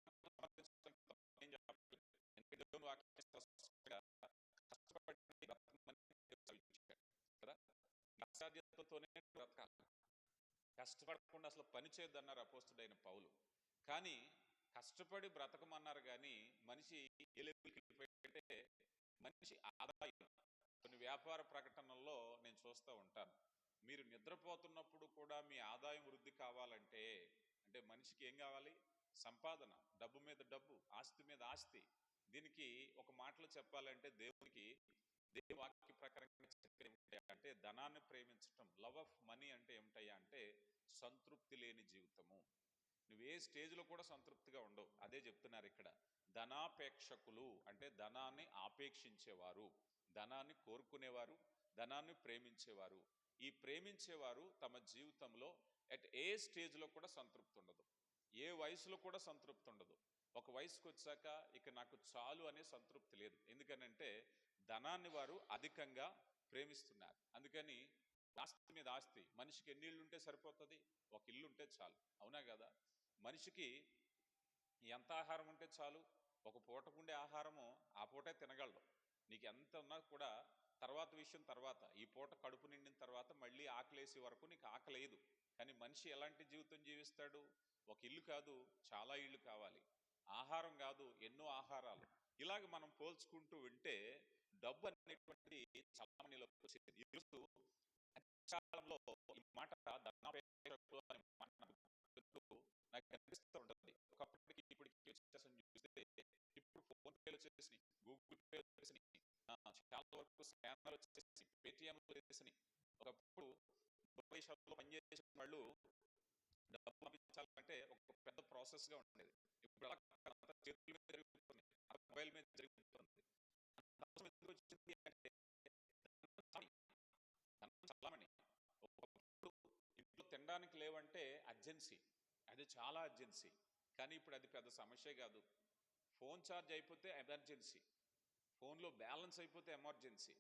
అసాధ్యతతోనే బ్రతకాలి, కష్టపడకుండా అసలు పని చేయొద్దన్నారు అపోస్తుడైన పౌలు. కానీ కష్టపడి బ్రతకమన్నారు. కానీ మనిషి ఏ లెవెల్కి వెళ్ళిపోయాడంటే, మనిషి ఆదాయం. కొన్ని వ్యాపార ప్రకటనల్లో నేను చూస్తూ ఉంటాను, మీరు నిద్రపోతున్నప్పుడు కూడా మీ ఆదాయం వృద్ధి కావాలంటే, అంటే మనిషికి ఏం కావాలి? సంపాదన, డబ్బు మీద డబ్బు, ఆస్తి మీద ఆస్తి. దీనికి ఒక మాటలో చెప్పాలంటే దేవునికి, దేవుని వాక్య ప్రకారంగా అంటే ధనాన్ని ప్రేమించటం, లవ్ ఆఫ్ మనీ అంటే ఏమిటయ్యా అంటే సంతృప్తి లేని జీవితము. నువ్వు ఏ స్టేజ్లో కూడా సంతృప్తిగా ఉండవు. అదే చెప్తున్నారు ఇక్కడ. ధనాపేక్షకులు అంటే ధనాన్ని ఆపేక్షించేవారు, ధనాన్ని కోరుకునేవారు, ధనాన్ని ప్రేమించేవారు. ఈ ప్రేమించేవారు తమ జీవితంలో అట్ ఏ స్టేజ్లో కూడా సంతృప్తి ఉండదు, ఏ వయసులో కూడా సంతృప్తి ఉండదు. ఒక వయసుకు వచ్చాక ఇక నాకు చాలు అనే సంతృప్తి లేదు. ఎందుకనంటే ధనాన్ని వారు అధికంగా ప్రేమిస్తున్నారు. అందుకని ఆస్తి మీద ఆస్తి. మనిషికి ఎన్ని ఇళ్ళు ఉంటే సరిపోతుంది? ఒక ఇల్లు ఉంటే చాలు, అవునా కదా? మనిషికి ఎంత ఆహారం ఉంటే చాలు? ఒక పూటకుండే ఆహారము ఆ పూటే తినగలడు. నీకు ఎంత ఉన్నా కూడా తర్వాత విషయం తర్వాత, ఈ పూట కడుపు నిండిన తర్వాత మళ్ళీ ఆకలేసే వరకు నీకు ఆకలేదు. కానీ మనిషి ఎలాంటి జీవితం జీవిస్తాడు? ఒక ఇల్లు కాదు, చాలా ఇళ్ళు కావాలి. ఆహారం కాదు, ఎన్నో ఆహారాలు. ఇలాగ మనం పోల్చుకుంటూ వింటే డబ్బు అనేటువంటిది చాలా మందిలోకి వచ్చేది. ఈరోజు కాలంలో ఈ మాట ధనాపేక్షకులు అనే మాట నాకు కనిపిస్తూ ఉంటుంది. ఒకప్పటికి ఇప్పటికి వ్యత్యాసం చూస్తే, ఇప్పుడు ఫోన్ పేలు వచ్చేసినాయి, గూగుల్ పేలు వచ్చేసినాయి, చాలా వరకు స్కానర్లు వచ్చేసి, పేటిఎంలు వచ్చేసినాయి. ఒకప్పుడు దేశాల్లో పనిచేసిన వాళ్ళు డబ్బు పంపించాలంటే ఒక పెద్ద ప్రాసెస్ గా ఉండేది. ఇప్పుడు అలా చేతుల మీద జరుగుతుంది, మొబైల్ మీద జరుగుతుంది. ఎందుకు వచ్చింది అంటే చాలామంది ఒకప్పుడు ఇంట్లో తినడానికి లేవంటే అర్జెన్సీ, అది చాలా అర్జెన్సీ. కానీ ఇప్పుడు అది పెద్ద సమస్య కాదు. ఫోన్ ఛార్జ్ అయిపోతే ఎమర్జెన్సీ, ఫోన్లో బ్యాలెన్స్ అయిపోతే ఎమర్జెన్సీ,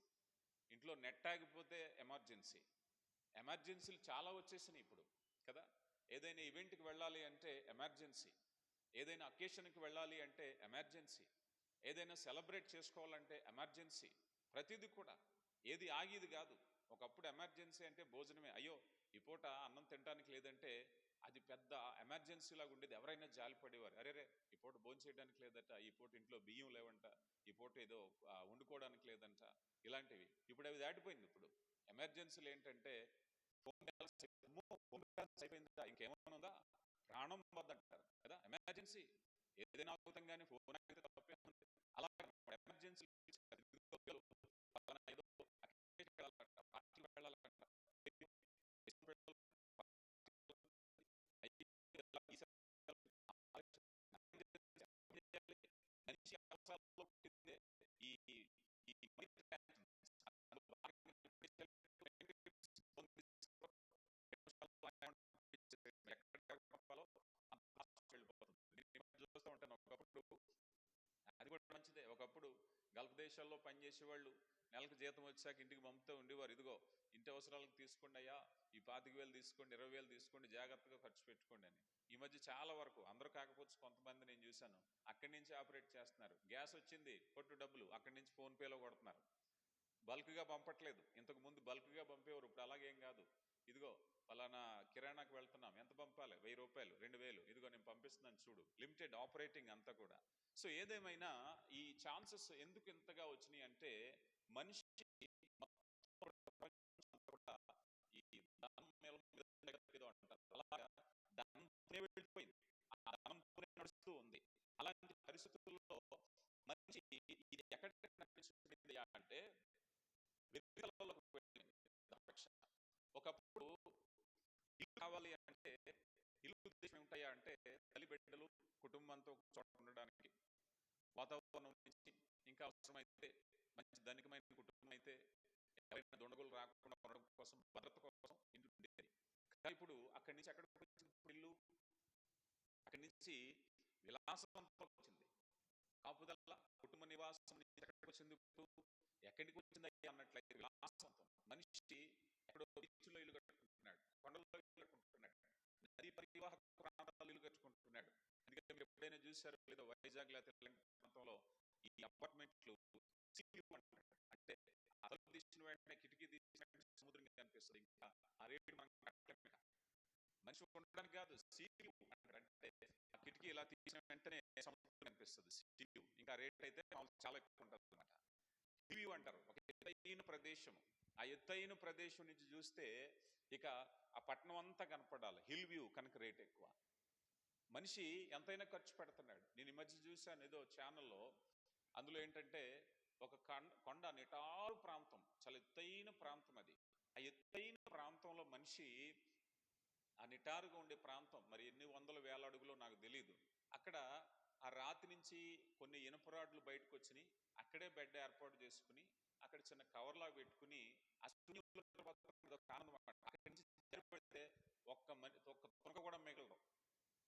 ఇంట్లో నెట్ ఆగిపోతే ఎమర్జెన్సీ. ఎమర్జెన్సీలు చాలా వచ్చేసినాయి ఇప్పుడు కదా. ఏదైనా ఈవెంట్కి వెళ్ళాలి అంటే ఎమర్జెన్సీ, ఏదైనా అకేషన్కి వెళ్ళాలి అంటే ఎమర్జెన్సీ, ఏదైనా సెలబ్రేట్ చేసుకోవాలంటే ఎమర్జెన్సీ. ప్రతిదీ కూడా ఏది ఆగేది కాదు. ఒకప్పుడు ఎమర్జెన్సీ అంటే భోజనమే. అయ్యో ఈ పూట అన్నం తినడానికి లేదంటే అది పెద్ద ఎమర్జెన్సీ లాగా ఉండేది. ఎవరైనా జాలిపడేవారు, అరేరే ఈ పూట భోజనం చేయడానికి లేదట, ఈ పూట ఇంట్లో బియ్యం లేవంట, ఈ పూట ఏదో వండుకోవడానికి లేదంట. ఇలాంటి ఇలాంటివి. ఇప్పుడు అవి దాటిపోయింది. ఇప్పుడు ఎమర్జెన్సీలు ఏంటంటే ఫోన్ బ్యాలెన్స్ అయిపోయిందా, ఇంకేమైనా ఉందా, ప్రాణం వద్దంటారు కదా. ఎమర్జెన్సీ ఏదైనా అవుతాం కానీ ఫోన్ అయితే తప్పే ఉంది. అలా ఎమర్జెన్సీ మనిషి అవసరాల్లో పుట్టిందే ఈ ఈ చూస్తూ ఉంటాను. ఒకప్పుడు అది కూడా మంచిదే. ఒకప్పుడు గల్ఫ్ దేశాల్లో పనిచేసే వాళ్ళు నెలకు జీతం వచ్చాక ఇంటికి పంపుతూ ఉండేవారు. ఇదిగో ఇంటి అవసరాలకు తీసుకోండి అయ్యా, ఈ 25,000 తీసుకోండి, 20,000 తీసుకోండి, జాగ్రత్తగా ఖర్చు పెట్టుకోండి అని. ఈ మధ్య చాలా వరకు, అందరూ కాకపోతే కొంతమంది నేను చూశాను, అక్కడి నుంచి ఆపరేట్ చేస్తున్నారు. గ్యాస్ వచ్చింది, కొట్టు డబ్బులు, అక్కడి నుంచి ఫోన్పేలో కొడుతున్నారు. బల్క్గా పంపట్లేదు. ఇంతకు ముందు బల్క్గా పంపేవారు, ఇప్పుడు అలాగేం కాదు. ఇదిగో ఫలానా కిరాణాకు వెళ్తున్నాం, ఎంత పంపాలి, 1000 రూపాయలు, 2000, ఇదిగో నేను పంపిస్తున్నాను చూడు. లిమిటెడ్ ఆపరేటింగ్ అంతా కూడా. సో ఏదేమైనా ఈ ఛాన్సెస్ ఎందుకు ఇంతగా వచ్చినాయి అంటే మనిషి ఈ అంటారు, అలాగా ధనంతోనే వెళ్ళిపోయింది, ఆ ధనంతోనే నడుస్తూ ఉంది. అలాంటి పరిస్థితుల్లో మనిషి ఇది ఎక్కడ కనిపించింది అంటే ఒకప్పుడు ఇల్లు కావాలి అంటే ఇల్లు ఉద్దేశం ఏమిటాయా అంటే తల్లి బిడ్డలు కుటుంబంతో చోట ఉండడానికి, వాతావరణం నుంచి, ఇంకా అవసరమైతే మంచి ధనికమైన కుటుంబం అయితే ఎవరైనా దొండగలు రాకుండా ఉండడం కోసం, భద్రత కోసం ఇంటి ఉండేది. కానీ ఇప్పుడు అక్కడి నుంచి ఎక్కడికి వచ్చింది ఇల్లు, అక్కడి నుంచి విలాసవంతం వచ్చింది. కాపుదల కుటుంబ నివాసం నుంచి ఎక్కడికి వచ్చింది, ఎక్కడికి వచ్చింది అన్నట్లయితే విలాసవంతం. మనిషి ఎక్కడో బీచ్లో ఇల్లు కట్టుకుంటున్నాడు, కొండల్లో ఇల్లు కట్టుకుంటున్నాడు, నదీ పరివాహక ప్రాంతాల్లో ఇల్లు కట్టుకుంటున్నాడు. ఎందుకంటే మీరు ఎప్పుడైనా చూశారు లేదో వైజాగ్ లేదా తెలంగాణ ప్రాంతంలో ఈ అపార్ట్మెంట్లు అంటే అతలు తీసిన వెంటనే, కిటికీ తీసిన వెంటనే సముద్రం కనిపిస్తుంది. ఇంకా ఆ రేటు మనం మనిషి ఉండడానికి కాదు, సీలియూ అంటే ఆ కిటికీ ఇలా తీసిన వెంటనే సముద్రం కనిపిస్తుంది. సీలియూ ఇంకా రేట్ అయితే చాలా ఎక్కువ ఉంటుంది అనమాట. హిల్ వ్యూ అంటారు, ఒక ఎత్తైన ప్రదేశం. ఆ ఎత్తైన ప్రదేశం నుంచి చూస్తే ఇక ఆ పట్టణం అంతా కనపడాలి. హిల్ వ్యూ కనుక రేట్ ఎక్కువ. మనిషి ఎంతైనా ఖర్చు పెడుతున్నాడు. నేను ఈ మధ్య చూశాను ఏదో ఛానల్లో, అందులో ఏంటంటే ఒక కొండ నిటారు ప్రాంతం, చాలా ఎత్తైన ప్రాంతం అది. ఆ ఎత్తైన ప్రాంతంలో మనిషి, ఆ నిటారుగా ఉండే ప్రాంతం మరి ఎన్ని వందల వేల అడుగులో నాకు తెలియదు, అక్కడ ఆ రాతి నుంచి కొన్ని ఇనుపరాడ్లు బయటకు వచ్చినాయి. అక్కడే బెడ్ ఏర్పాటు చేసుకుని అక్కడ చిన్న కవర్లాగా పెట్టుకుని అక్కడి నుంచి తెరపెడితే ఒక్క తునక కూడా మిగలదు.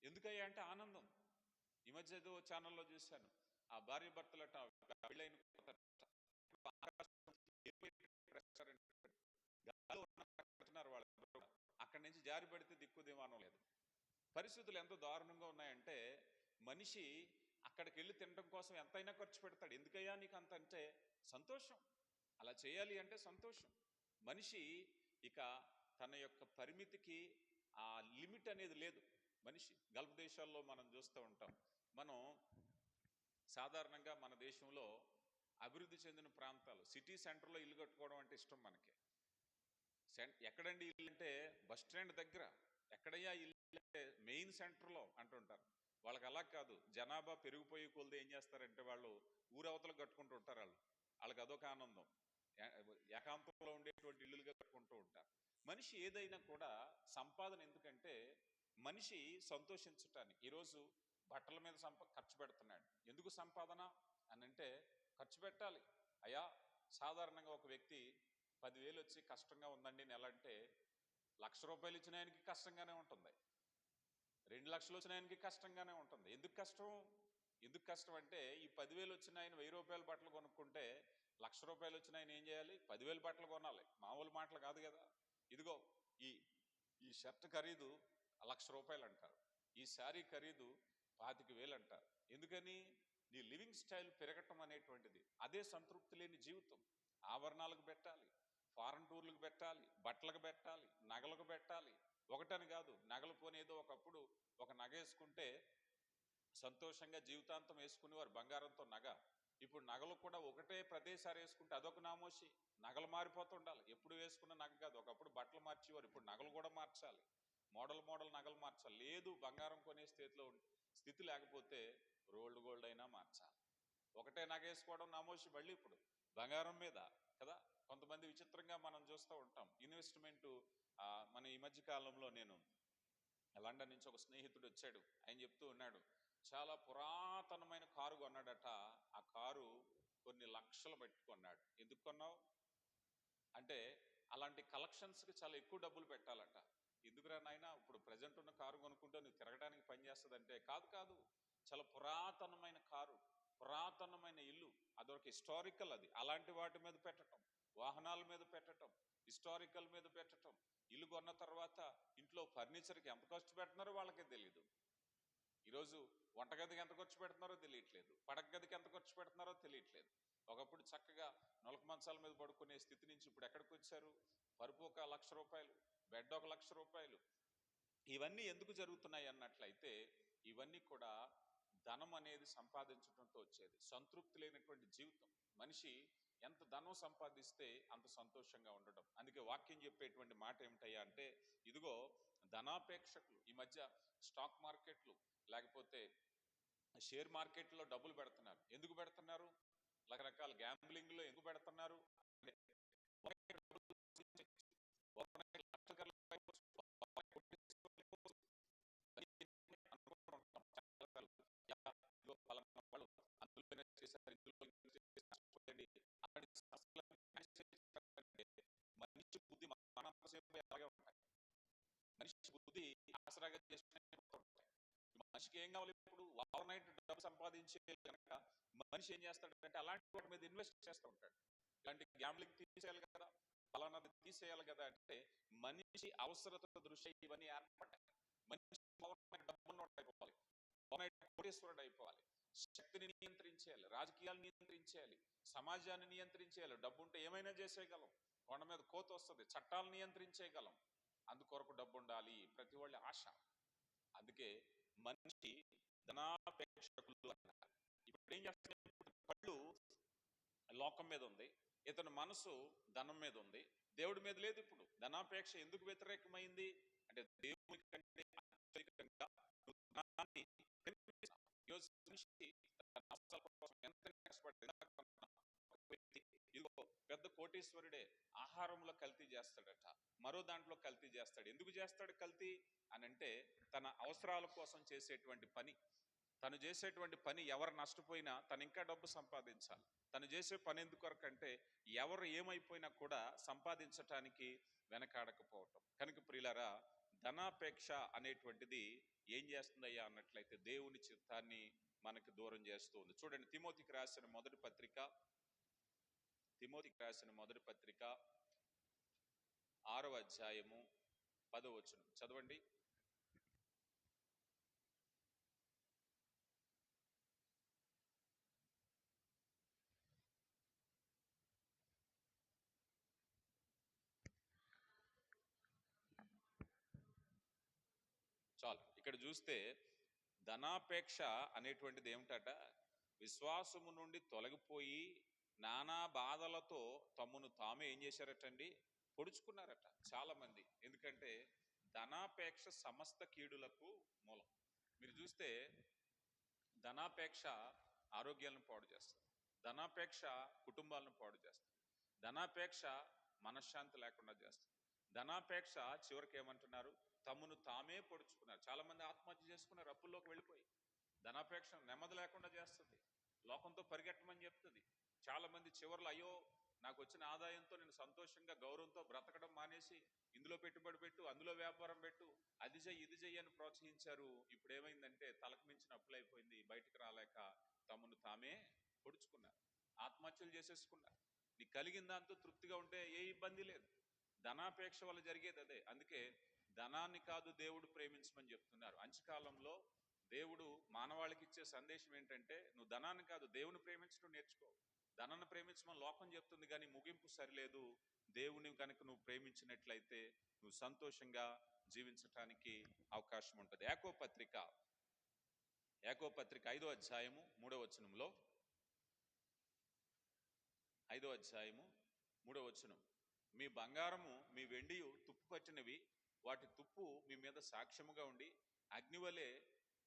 ఎందుకయ్యా అంటే ఆనందం. ఈ మధ్య ఏదో ఛానల్లో చూశాను, ఆ భార్య భర్తలట పెళ్ళైన వాళ్ళు అక్కడి నుంచి జారి పడితే దిక్కు దివానం లేదు. పరిస్థితులు ఎంతో దారుణంగా ఉన్నాయంటే మనిషి అక్కడికి వెళ్ళి తినడం కోసం ఎంతైనా ఖర్చు పెడతాడు. ఎందుకయ్యా నీకు అంత అంటే సంతోషం, అలా చేయాలి అంటే సంతోషం. మనిషి ఇక తన యొక్క పరిమితికి ఆ లిమిట్ అనేది లేదు. మనిషి గల్ఫ్ దేశాల్లో మనం చూస్తూ ఉంటాం. మనం సాధారణంగా మన దేశంలో అభివృద్ధి చెందిన ప్రాంతాలు, సిటీ సెంటర్లో ఇల్లు కట్టుకోవడం అంటే ఇష్టం మనకి. ఎక్కడండి ఇల్లు అంటే బస్ స్టాండ్ దగ్గర. ఎక్కడయ్యా ఇల్లు అంటే మెయిన్ సెంటర్లో అంటుంటారు. వాళ్ళకి అలా కాదు, జనాభా పెరిగిపోయి కొలిది ఏం చేస్తారంటే వాళ్ళు ఊరవతలు కట్టుకుంటూ ఉంటారు. వాళ్ళకి అదొక ఆనందం, ఏకాంతంలో ఉండేటువంటి ఇల్లులుగా కట్టుకుంటూ ఉంటారు. మనిషి ఏదైనా కూడా సంపాదన ఎందుకంటే మనిషి సంతోషించటానికి. ఈరోజు బట్టల మీద ఖర్చు పెడుతున్నాడు. ఎందుకు సంపాదన అని అంటే ఖర్చు పెట్టాలి. అయ్యా సాధారణంగా ఒక వ్యక్తి 10,000 వచ్చి కష్టంగా ఉందండి నెల అంటే, 1,00,000 రూపాయలు ఇచ్చిన ఆయనకి కష్టంగానే ఉంటుంది, 2,00,000 వచ్చిన ఆయనకి కష్టంగానే ఉంటుంది. ఎందుకు కష్టం అంటే ఈ 10,000 వచ్చిన ఆయన 1,000 రూపాయల బట్టలు కొనుక్కుంటే 1,00,000 రూపాయలు వచ్చిన ఆయన ఏం చేయాలి, 10,000 బట్టలు కొనాలి. మామూలు మాటలు కాదు కదా. ఇదిగో ఈ షర్ట్ ఖరీదు 1,00,000 రూపాయలు అంటారు, ఈ శారీ ఖరీదు 25,000 అంటారు. ఎందుకని? నీ లివింగ్ స్టైల్ పెరగటం అనేటువంటిది. అదే సంతృప్తి లేని జీవితం. ఆభరణాలకు పెట్టాలి, ఫారెన్ టూర్లకు పెట్టాలి, బట్టలకు పెట్టాలి, నగలకు పెట్టాలి. ఒకటని కాదు, నగలు పోనేదో ఒకప్పుడు ఒక నగ వేసుకుంటే సంతోషంగా జీవితాంతం వేసుకునేవారు, బంగారంతో నగ. ఇప్పుడు నగలు కూడా ఒకటే ప్రదేశాలు వేసుకుంటే అదొక నామోషి. నగలు మారిపోతుండాలి. ఎప్పుడు వేసుకున్న నగ కాదు. ఒకప్పుడు బట్టలు మార్చేవారు, ఇప్పుడు నగలు కూడా మార్చాలి. మోడల్ నగలు మార్చాలి. లేదు బంగారం కొనే స్థితి లేకపోతే రోల్డ్ గోల్డ్ అయినా మార్చాలి. ఒకటే నగ వేసుకోవడం నామోషి మళ్ళీ ఇప్పుడు బంగారం మీద కదా. కొంతమంది విచిత్రంగా మనం చూస్తూ ఉంటాం. ఇన్వెస్ట్మెంట్ మన ఈ మధ్య కాలంలో నేను లండన్ నుంచి ఒక స్నేహితుడు వచ్చాడు. ఆయన చెప్తూ ఉన్నాడు, చాలా పురాతనమైన కారు కొన్నాడట. ఆ కారు కొన్ని లక్షలు పెట్టుకున్నాడు. ఎందుకు కొన్నావు అంటే, అలాంటి కలెక్షన్స్కి చాలా ఎక్కువ డబ్బులు పెట్టాలట. ఎందుకురా నాయన, ఇప్పుడు ప్రజెంట్ ఉన్న కారు కొనుక్కుంటే నువ్వు తిరగడానికి పనిచేస్తుందంటే, కాదు, చాలా పురాతనమైన కారు, పురాతనమైన ఇల్లు, అదొక హిస్టారికల్. అది అలాంటి వాటి మీద పెట్టడం, వాహనాల మీద పెట్టడం, హిస్టారికల్ మీద పెట్టడం. ఇల్లు కొన్న తర్వాత ఇంట్లో ఫర్నిచర్కి ఎంత ఖర్చు పెడుతున్నారో వాళ్ళకే తెలియదు. ఈరోజు వంటగదికి ఎంత ఖర్చు పెడుతున్నారో తెలియట్లేదు, పడక గదికి ఎంత ఖర్చు పెడుతున్నారో తెలియట్లేదు. ఒకప్పుడు చక్కగా నొలక మంచాల మీద పడుకునే స్థితి నుంచి ఇప్పుడు ఎక్కడికి వచ్చారు? పరుపు ఒక ₹1,00,000, బెడ్ ఒక ₹1,00,000. ఇవన్నీ ఎందుకు జరుగుతున్నాయి అన్నట్లయితే, ఇవన్నీ కూడా ధనం అనేది సంపాదించడంతో వచ్చేది. సంతృప్తి లేనటువంటి జీవితం. మనిషి ఎంత ధనం సంపాదిస్తే అంత సంతోషంగా ఉండడం. అందుకే వాక్యం చెప్పేటువంటి మాట ఏమిటయ్యా అంటే, ఇదిగో ధనాపేక్షకులు ఈ మధ్య స్టాక్ మార్కెట్లు లేకపోతే షేర్ మార్కెట్లో డబ్బులు పెడుతున్నారు. ఎందుకు పెడుతున్నారు? రకరకాల గ్యాంబ్లింగ్లో ఎందుకు పెడుతున్నారు? మనిషి బుద్ధి అలాగే ఉంటాయి. మనిషి బుద్ధి ఆసరాగా చేసిన మనిషికి ఏం కావాలి? ఇప్పుడు ఓవర్ నైట్ డబ్బు సంపాదించే కనుక మనిషి ఏం చేస్తాడంటే అలాంటి వాటి మీద ఇన్వెస్ట్ చేస్తూ ఉంటాడు. ఇలాంటి గ్యాంబ్లింగ్ తీసేయాలి కదా, ఫలానాది తీసేయాలి కదా అంటే మనిషి అవసరత దృష్ట్యా ఇవన్నీ ఏర్పడ్డాయి. మనిషి డబ్బున్నోడు అయిపోవాలి, కోటేశ్వరుడు అయిపోవాలి, శక్తిని నియంత్రించేయాలి, రాజకీయాలు నియంత్రించేయాలి, సమాజాన్ని నియంత్రించేయాలి. డబ్బు ఉంటే ఏమైనా చేసేయగలం. కొండ మీద కోత వస్తుంది, చట్టాలు నియంత్రించేయగలం. అందుకొరకు డబ్బు ఉండాలి, ప్రతి వాళ్ళ ఆశ. అందుకే మనిషి ధనాపేక్షకులు అన్నారు. ఇప్పుడు ఏం చేస్తాడు? కళ్ళు లోకం మీద ఉంది, ఇతని మనసు ధనం మీద ఉంది, దేవుడి మీద లేదు. ఇప్పుడు ధనాపేక్ష ఎందుకు వ్యతిరేకమైంది అంటే, దేవుడి కంటే అత్యధికంగా పెద్ద కోటీశ్వరుడే ఆహారంలో కల్తీ చేస్తాడట, మరో దాంట్లో కల్తీ చేస్తాడు. ఎందుకు చేస్తాడు కల్తీ అని అంటే, తన అవసరాల కోసం చేసేటువంటి పని. తను చేసేటువంటి పని ఎవరు నష్టపోయినా తను ఇంకా డబ్బు సంపాదించాలి. తను చేసే పని ఎందుకొరకంటే ఎవరు ఏమైపోయినా కూడా సంపాదించటానికి వెనకాడకపోవటం. కనుక ప్రియులారా, ధనాపేక్ష అనేటువంటిది ఏం చేస్తుందయ్యా అన్నట్లయితే దేవుని చిత్తాన్ని మనకు దూరం చేస్తూ ఉంది. చూడండి, తిమోతికి రాసిన మొదటి పత్రిక 6వ అధ్యాయము 10వ వచనం చదవండి. చాలు. ఇక్కడ చూస్తే ధనాపేక్ష అనేటువంటిది ఏమిటట? విశ్వాసము నుండి తొలగిపోయి నానా బాధలతో తమ్మును తామే ఏం చేశారటండి? పొడుచుకున్నారట చాలా మంది. ఎందుకంటే ధనాపేక్ష సమస్త కీడులకు మూలం. మీరు చూస్తే ధనాపేక్ష ఆరోగ్యాలను పాడు చేస్తుంది, ధనాపేక్ష కుటుంబాలను పాడు చేస్తుంది, ధనాపేక్ష మనశ్శాంతి లేకుండా చేస్తుంది. ధనాపేక్ష చివరికి ఏమంటున్నారు? తమ్మును తామే పొడుచుకున్నారు. చాలా మంది ఆత్మహత్య చేసుకున్నారు అప్పుల్లోకి వెళ్ళిపోయి. ధనాపేక్ష నెమ్మది లేకుండా చేస్తుంది, లోకంతో పరిగెట్టమని చెప్తుంది. చాలా మంది చివరిలో అయ్యో నాకు వచ్చిన ఆదాయంతో నేను సంతోషంగా గౌరవంతో బ్రతకడం మానేసి ఇందులో పెట్టుబడి పెట్టు, అందులో వ్యాపారం పెట్టు, అది చెయ్యి ఇది చెయ్యి అని ప్రోత్సహించారు. ఇప్పుడు ఏమైందంటే తలకు మించిన అప్పులైపోయింది, బయటకు రాలేక తమను తామే పొడుచుకున్నారు, ఆత్మహత్యలు చేసేసుకున్నారు. నీకు కలిగిన దాంతో తృప్తిగా ఉంటే ఏ ఇబ్బంది లేదు. ధనాపేక్ష వల్ల జరిగేది అదే. అందుకే ధనాన్ని కాదు దేవుడు ప్రేమించమని చెప్తున్నారు. అంచుకాలంలో దేవుడు మానవాళికి ఇచ్చే సందేశం ఏంటంటే, నువ్వు ధనాన్ని కాదు దేవుని ప్రేమించడం నేర్చుకో. ధనాన్ని ప్రేమించమని లోకం చెప్తుంది, కానీ ముగింపు సరిలేదు. దేవుని కనుక నువ్వు ప్రేమించినట్లయితే నువ్వు సంతోషంగా జీవించటానికి అవకాశం ఉంటుంది. యాకోబు పత్రిక 5వ అధ్యాయము 3వ వచనంలో, 5వ అధ్యాయము 3వ వచనం. మీ బంగారము మీ వెండియు తుప్పు పట్టినవి, వాటి తుప్పు మీ మీద సాక్ష్యముగా ఉండి అగ్నివలే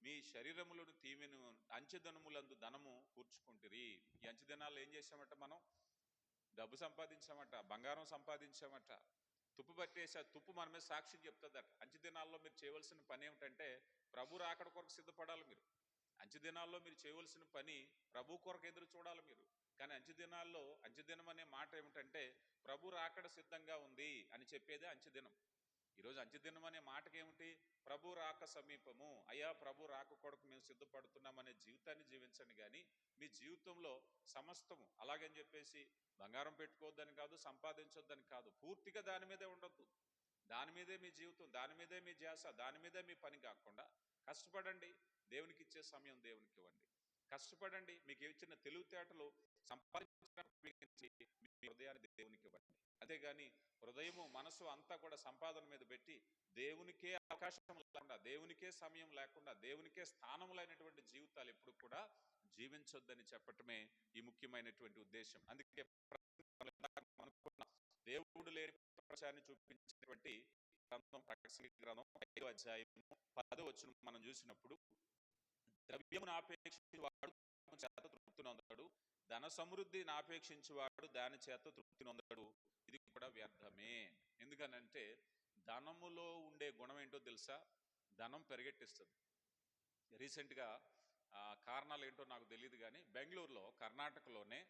మీ శరీరములను తీమెను అంచెదనములందు ధనము కూర్చుకుంటురి. ఈ అంచెదినాల్లో ఏం చేసామట? మనం డబ్బు సంపాదించామట, బంగారం సంపాదించామట, తుప్పు పట్టేసి ఆ తుప్పు మన మీద సాక్షి చెప్తుందట. అంచెదినాల్లో మీరు చేయవలసిన పని ఏమిటంటే ప్రభు రాకడ కొరకు సిద్ధపడాలి మీరు. అంచెదినాల్లో మీరు చేయవలసిన పని ప్రభు కొరకు ఎదురు చూడాలి మీరు. కానీ అంచెదినం అనే మాట ఏమిటంటే ప్రభు రాకడ సిద్ధంగా ఉంది అని చెప్పేదే అంచెదినం. ఈరోజు అంచెదినం అనే మాటకి ఏమిటి? ప్రభు రాక సమీపము, అయ్యా ప్రభు రాక కొరకు మేము సిద్ధపడుతున్నాం అనే జీవితాన్ని జీవించండి. కానీ మీ జీవితంలో సమస్తము అలాగని చెప్పేసి బంగారం పెట్టుకోవద్దని కాదు, సంపాదించొద్దని కాదు, పూర్తిగా దాని మీదే ఉండొద్దు. దాని మీదే మీ జీవితం, దాని మీదే మీ ధ్యాస, దాని మీదే మీ పని కాకుండా కష్టపడండి. దేవునికి ఇచ్చే సమయం దేవునికి ఇవ్వండి. కష్టపడండి. మీకు ఇచ్చిన తెలివితేటలు సంపాదించి మీ హృదయాన్ని దేవునికి ఇవ్వండి. అంతేగాని హృదయము మనసు అంతా కూడా సంపాదన మీద పెట్టి దేవునికే అవకాశం లేకుండా, దేవునికే సమయం లేకుండా, దేవునికే స్థానం లేనటువంటి జీవితాలు ఎప్పుడు కూడా జీవించొద్దని చెప్పటమే ఈ ముఖ్యమైనటువంటి ఉద్దేశం. అందుకే దేవుడు లేని ప్రపంచాన్ని చూపించినటువంటి గ్రంథం ప్రకటన గ్రంథం 5వ అధ్యాయము 10వ వచనం మనం చూసినప్పుడు, ద్రవ్యమును ఆపేక్షించేవాడు చేత తృప్తి నొందడు, ధన సమృద్ధిని ఆపేక్షించేవాడు దాని చేత తృప్తి నొందడు, ఇది కూడా వ్యర్థమే. ఎందుకనంటే ధనములో ఉండే గుణం ఏంటో తెలుసా? ధనం పెరిగెట్టిస్తుంది. రీసెంట్గా కారణాలు ఏంటో నాకు తెలియదు కానీ బెంగళూరులో, కర్ణాటకలోనే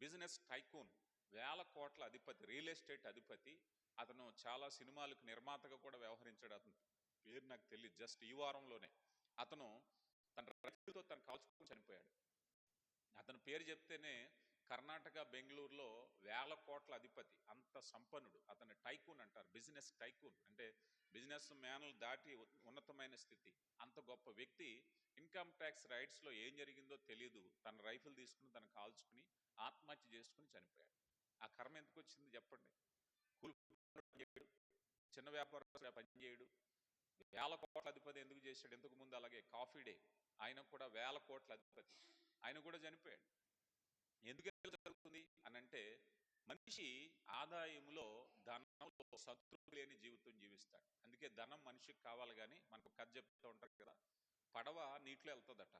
బిజినెస్ టైకూన్, 1000 కోట్ల అధిపతి, రియల్ ఎస్టేట్ అధిపతి, అతను చాలా సినిమాలకు నిర్మాతగా కూడా వ్యవహరించాడు. అతను పేరు నాకు తెలియదు, జస్ట్ ఈ వారంలోనే అతను తన రైతులతో తను కాల్చుకొని చనిపోయాడు. అతని పేరు చెప్తేనే కర్ణాటక, బెంగళూరులో 1000 కోట్ల అధిపతి, అంత సంపన్నుడు. అతను టైకూన్ అంటారు, బిజినెస్ టైకూన్ అంటే బిజినెస్ మ్యాన్లు దాటి ఉన్నతమైన స్థితి. అంత గొప్ప వ్యక్తి ఇన్కమ్ ట్యాక్స్ రైట్స్లో ఏం జరిగిందో తెలియదు, తన రైఫిల్ తీసుకుని తను కాల్చుకుని ఆత్మహత్య చేసుకుని చనిపోయాడు. ఆ కర్మ ఎందుకు వచ్చింది చెప్పండి? చిన్న వ్యాపారస్తుడు పనిచేయడు, 1000 కోట్ల అధిపతి ఎందుకు చేశాడు? ఇంతకు ముందు అలాగే కాఫీ డే, ఆయన కూడా 1000 కోట్ల అధిపతి, ఆయన కూడా చనిపోయాడు. ఎందుకు జరుగుతుంది అని అంటే మనిషి ఆదాయంలో, ధనంలో సంతృప్తి లేని జీవితం జీవిస్తాడు. అందుకే ధనం మనిషికి కావాలి. కానీ మనకు కథ చెప్తూ ఉంటారు కదా, పడవ నీటిలో వెళ్తుందట.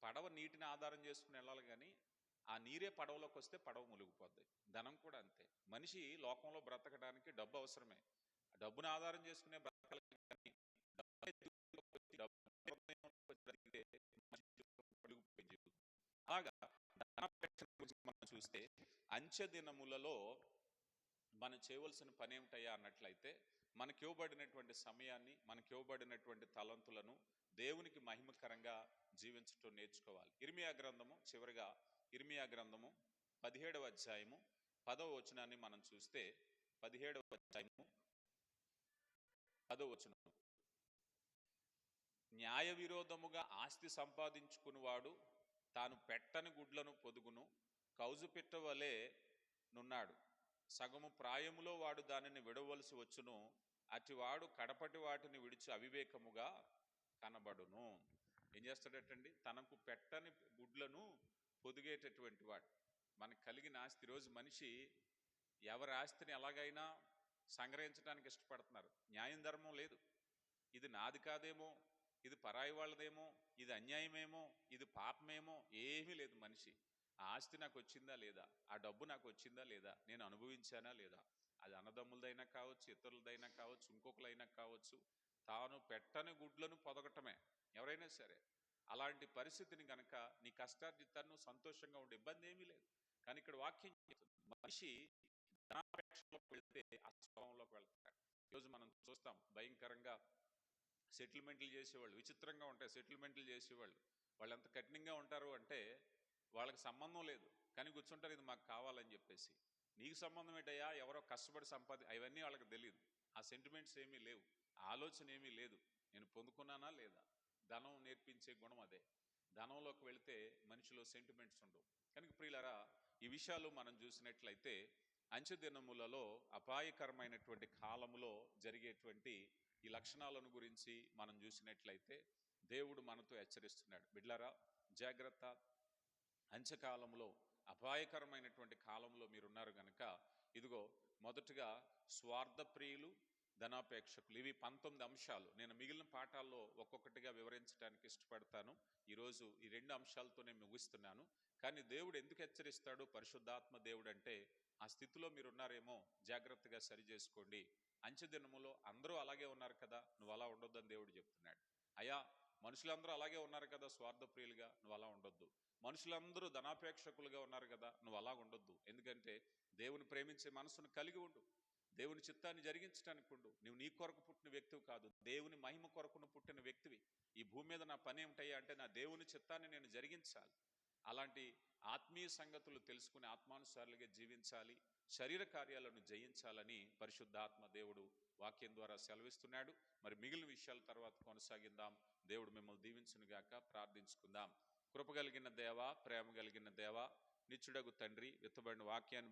పడవ నీటిని ఆధారం చేసుకుని వెళ్ళాలి, కానీ ఆ నీరే పడవలోకి వస్తే పడవ మునిగిపోద్ది. ధనం కూడా అంతే. మనిషి లోకంలో బ్రతకడానికి డబ్బు అవసరమే, డబ్బును ఆధారం చేసుకునే బ్రతకాలి. అలాగా మనం చూస్తే అంచె దినములలో మనం చేయవలసిన పని ఏమిటయ్యా అన్నట్లయితే, మనకి ఇవ్వబడినటువంటి సమయాన్ని, మనకి ఇవ్వబడినటువంటి తలంతులను దేవునికి మహిమకరంగా జీవించటం నేర్చుకోవాలి. ఇర్మియా గ్రంథము, చివరిగా ఇర్మియా గ్రంథము 17వ అధ్యాయము 10వ వచనాన్ని మనం చూస్తే, 17వ అధ్యాయము 10వ వచనం, న్యాయ విరోధముగా ఆస్తి సంపాదించుకునివాడు తాను పెట్టని గుడ్లను పొదుగును, కౌజు పెట్టవలే నున్నాడు, సగము ప్రాయములో వాడు దానిని విడవలసి వచ్చును, అటివాడు కడపటి వాటిని విడిచి అవివేకముగా కనబడును. ఏం చేస్తాడటండి? తనకు పెట్టని గుడ్లను పొదిగేటటువంటి వాడు. మనకు కలిగిన ఆస్తి, రోజు మనిషి ఎవరి ఆస్తిని ఎలాగైనా సంగ్రహించడానికి ఇష్టపడుతున్నారు. న్యాయం ధర్మం లేదు. ఇది నాది కాదేమో, ఇది పరాయి వాళ్ళదేమో, ఇది అన్యాయమేమో, ఇది పాపమేమో, ఏమీ లేదు. మనిషి ఆ ఆస్తి నాకు వచ్చిందా లేదా, ఆ డబ్బు నాకు వచ్చిందా లేదా, నేను అనుభవించానా లేదా, అది అన్నదమ్ములదైనా కావచ్చు, ఇతరులదైనా కావచ్చు, ఇంకొకరైనా కావచ్చు, తాను పెట్టని గుడ్లను పొదగటమే ఎవరైనా సరే. అలాంటి పరిస్థితిని కనుక నీ కష్టార్జితాన్ని సంతోషంగా ఉండే ఇబ్బంది ఏమీ లేదు. కానీ ఇక్కడ వాక్యం చెప్తుంది, మనిషి ధనాపేక్షలోకి వెళ్తే ఆ స్వభావంలోకి వెళ్తాడు. ఈరోజు మనం చూస్తాం, భయంకరంగా సెటిల్మెంట్లు చేసేవాళ్ళు విచిత్రంగా ఉంటాయి. సెటిల్మెంట్లు చేసేవాళ్ళు వాళ్ళు ఎంత కఠినంగా ఉంటారు అంటే, వాళ్ళకి సంబంధం లేదు కానీ కూర్చుంటారు, ఇది మాకు కావాలని చెప్పేసి. నీకు సంబంధం ఏంటయ్యా, ఎవరో కష్టపడి అవన్నీ వాళ్ళకి తెలియదు. ఆ సెంటిమెంట్స్ ఏమీ లేవు, ఆలోచన ఏమీ లేదు, నేను పొందుకున్నానా లేదా. ధనం నేర్పించే గుణం అదే. ధనంలోకి వెళితే మనిషిలో సెంటిమెంట్స్ ఉండవు. కనుక ప్రియులారా, ఈ విషయాలు మనం చూసినట్లయితే అంచె దినములలో, అపాయకరమైనటువంటి కాలములో జరిగేటువంటి ఈ లక్షణాలను గురించి మనం చూసినట్లయితే దేవుడు మనతో హెచ్చరిస్తున్నాడు. బిడ్లారా, జాగ్రత్త, అంత్యకాలంలో అపాయకరమైనటువంటి కాలంలో మీరున్నారు కనుక ఇదిగో మొదటగా స్వార్థ ప్రియులు, ధనాపేక్షకులు, ఇవి 19 అంశాలు. నేను మిగిలిన పాఠాల్లో ఒక్కొక్కటిగా వివరించడానికి ఇష్టపడతాను. ఈరోజు ఈ 2 అంశాలతోనే ముగిస్తున్నాను. కానీ దేవుడు ఎందుకు హెచ్చరిస్తాడు? పరిశుద్ధాత్మ దేవుడు అంటే ఆ స్థితిలో మీరున్నారేమో జాగ్రత్తగా సరి చేసుకోండి. అంచె దినములో అందరూ అలాగే ఉన్నారు కదా, నువ్వు అలా ఉండొద్దని దేవుడు చెప్తున్నాడు. అయ్యా, మనుషులందరూ అలాగే ఉన్నారు కదా స్వార్థప్రియులుగా, నువ్వు అలా ఉండొద్దు. మనుషులందరూ ధనాపేక్షకులుగా ఉన్నారు కదా, నువ్వు అలా ఉండొద్దు. ఎందుకంటే దేవుని ప్రేమించే మనసును కలిగి ఉండు, దేవుని చిత్తాన్ని జరిగించడానికి ఉండు. నువ్వు నీ కొరకు పుట్టిన వ్యక్తివి కాదు, దేవుని మహిమ కొరకును పుట్టిన వ్యక్తివి. ఈ భూమి మీద నా పని ఏమిటయ్యా అంటే నా దేవుని చిత్తాన్ని నేను జరిగించాలి. అలాంటి ఆత్మీయ సంగతులు తెలుసుకుని ఆత్మానుసారులుగా జీవించాలి, శరీర కార్యాలను జయించాలని పరిశుద్ధాత్మ దేవుడు వాక్యం ద్వారా సెలవిస్తున్నాడు. మరి మిగిలిన విషయాల తర్వాత కొనసాగిద్దాం. దేవుడు మిమ్మల్ని దీవించునుగాక. ప్రార్థించుకుందాం. కృప కలిగిన దేవా, ప్రేమ కలిగిన దేవా, నిత్యుడగు తండ్రి, విత్తబడిన వాక్యాన్ని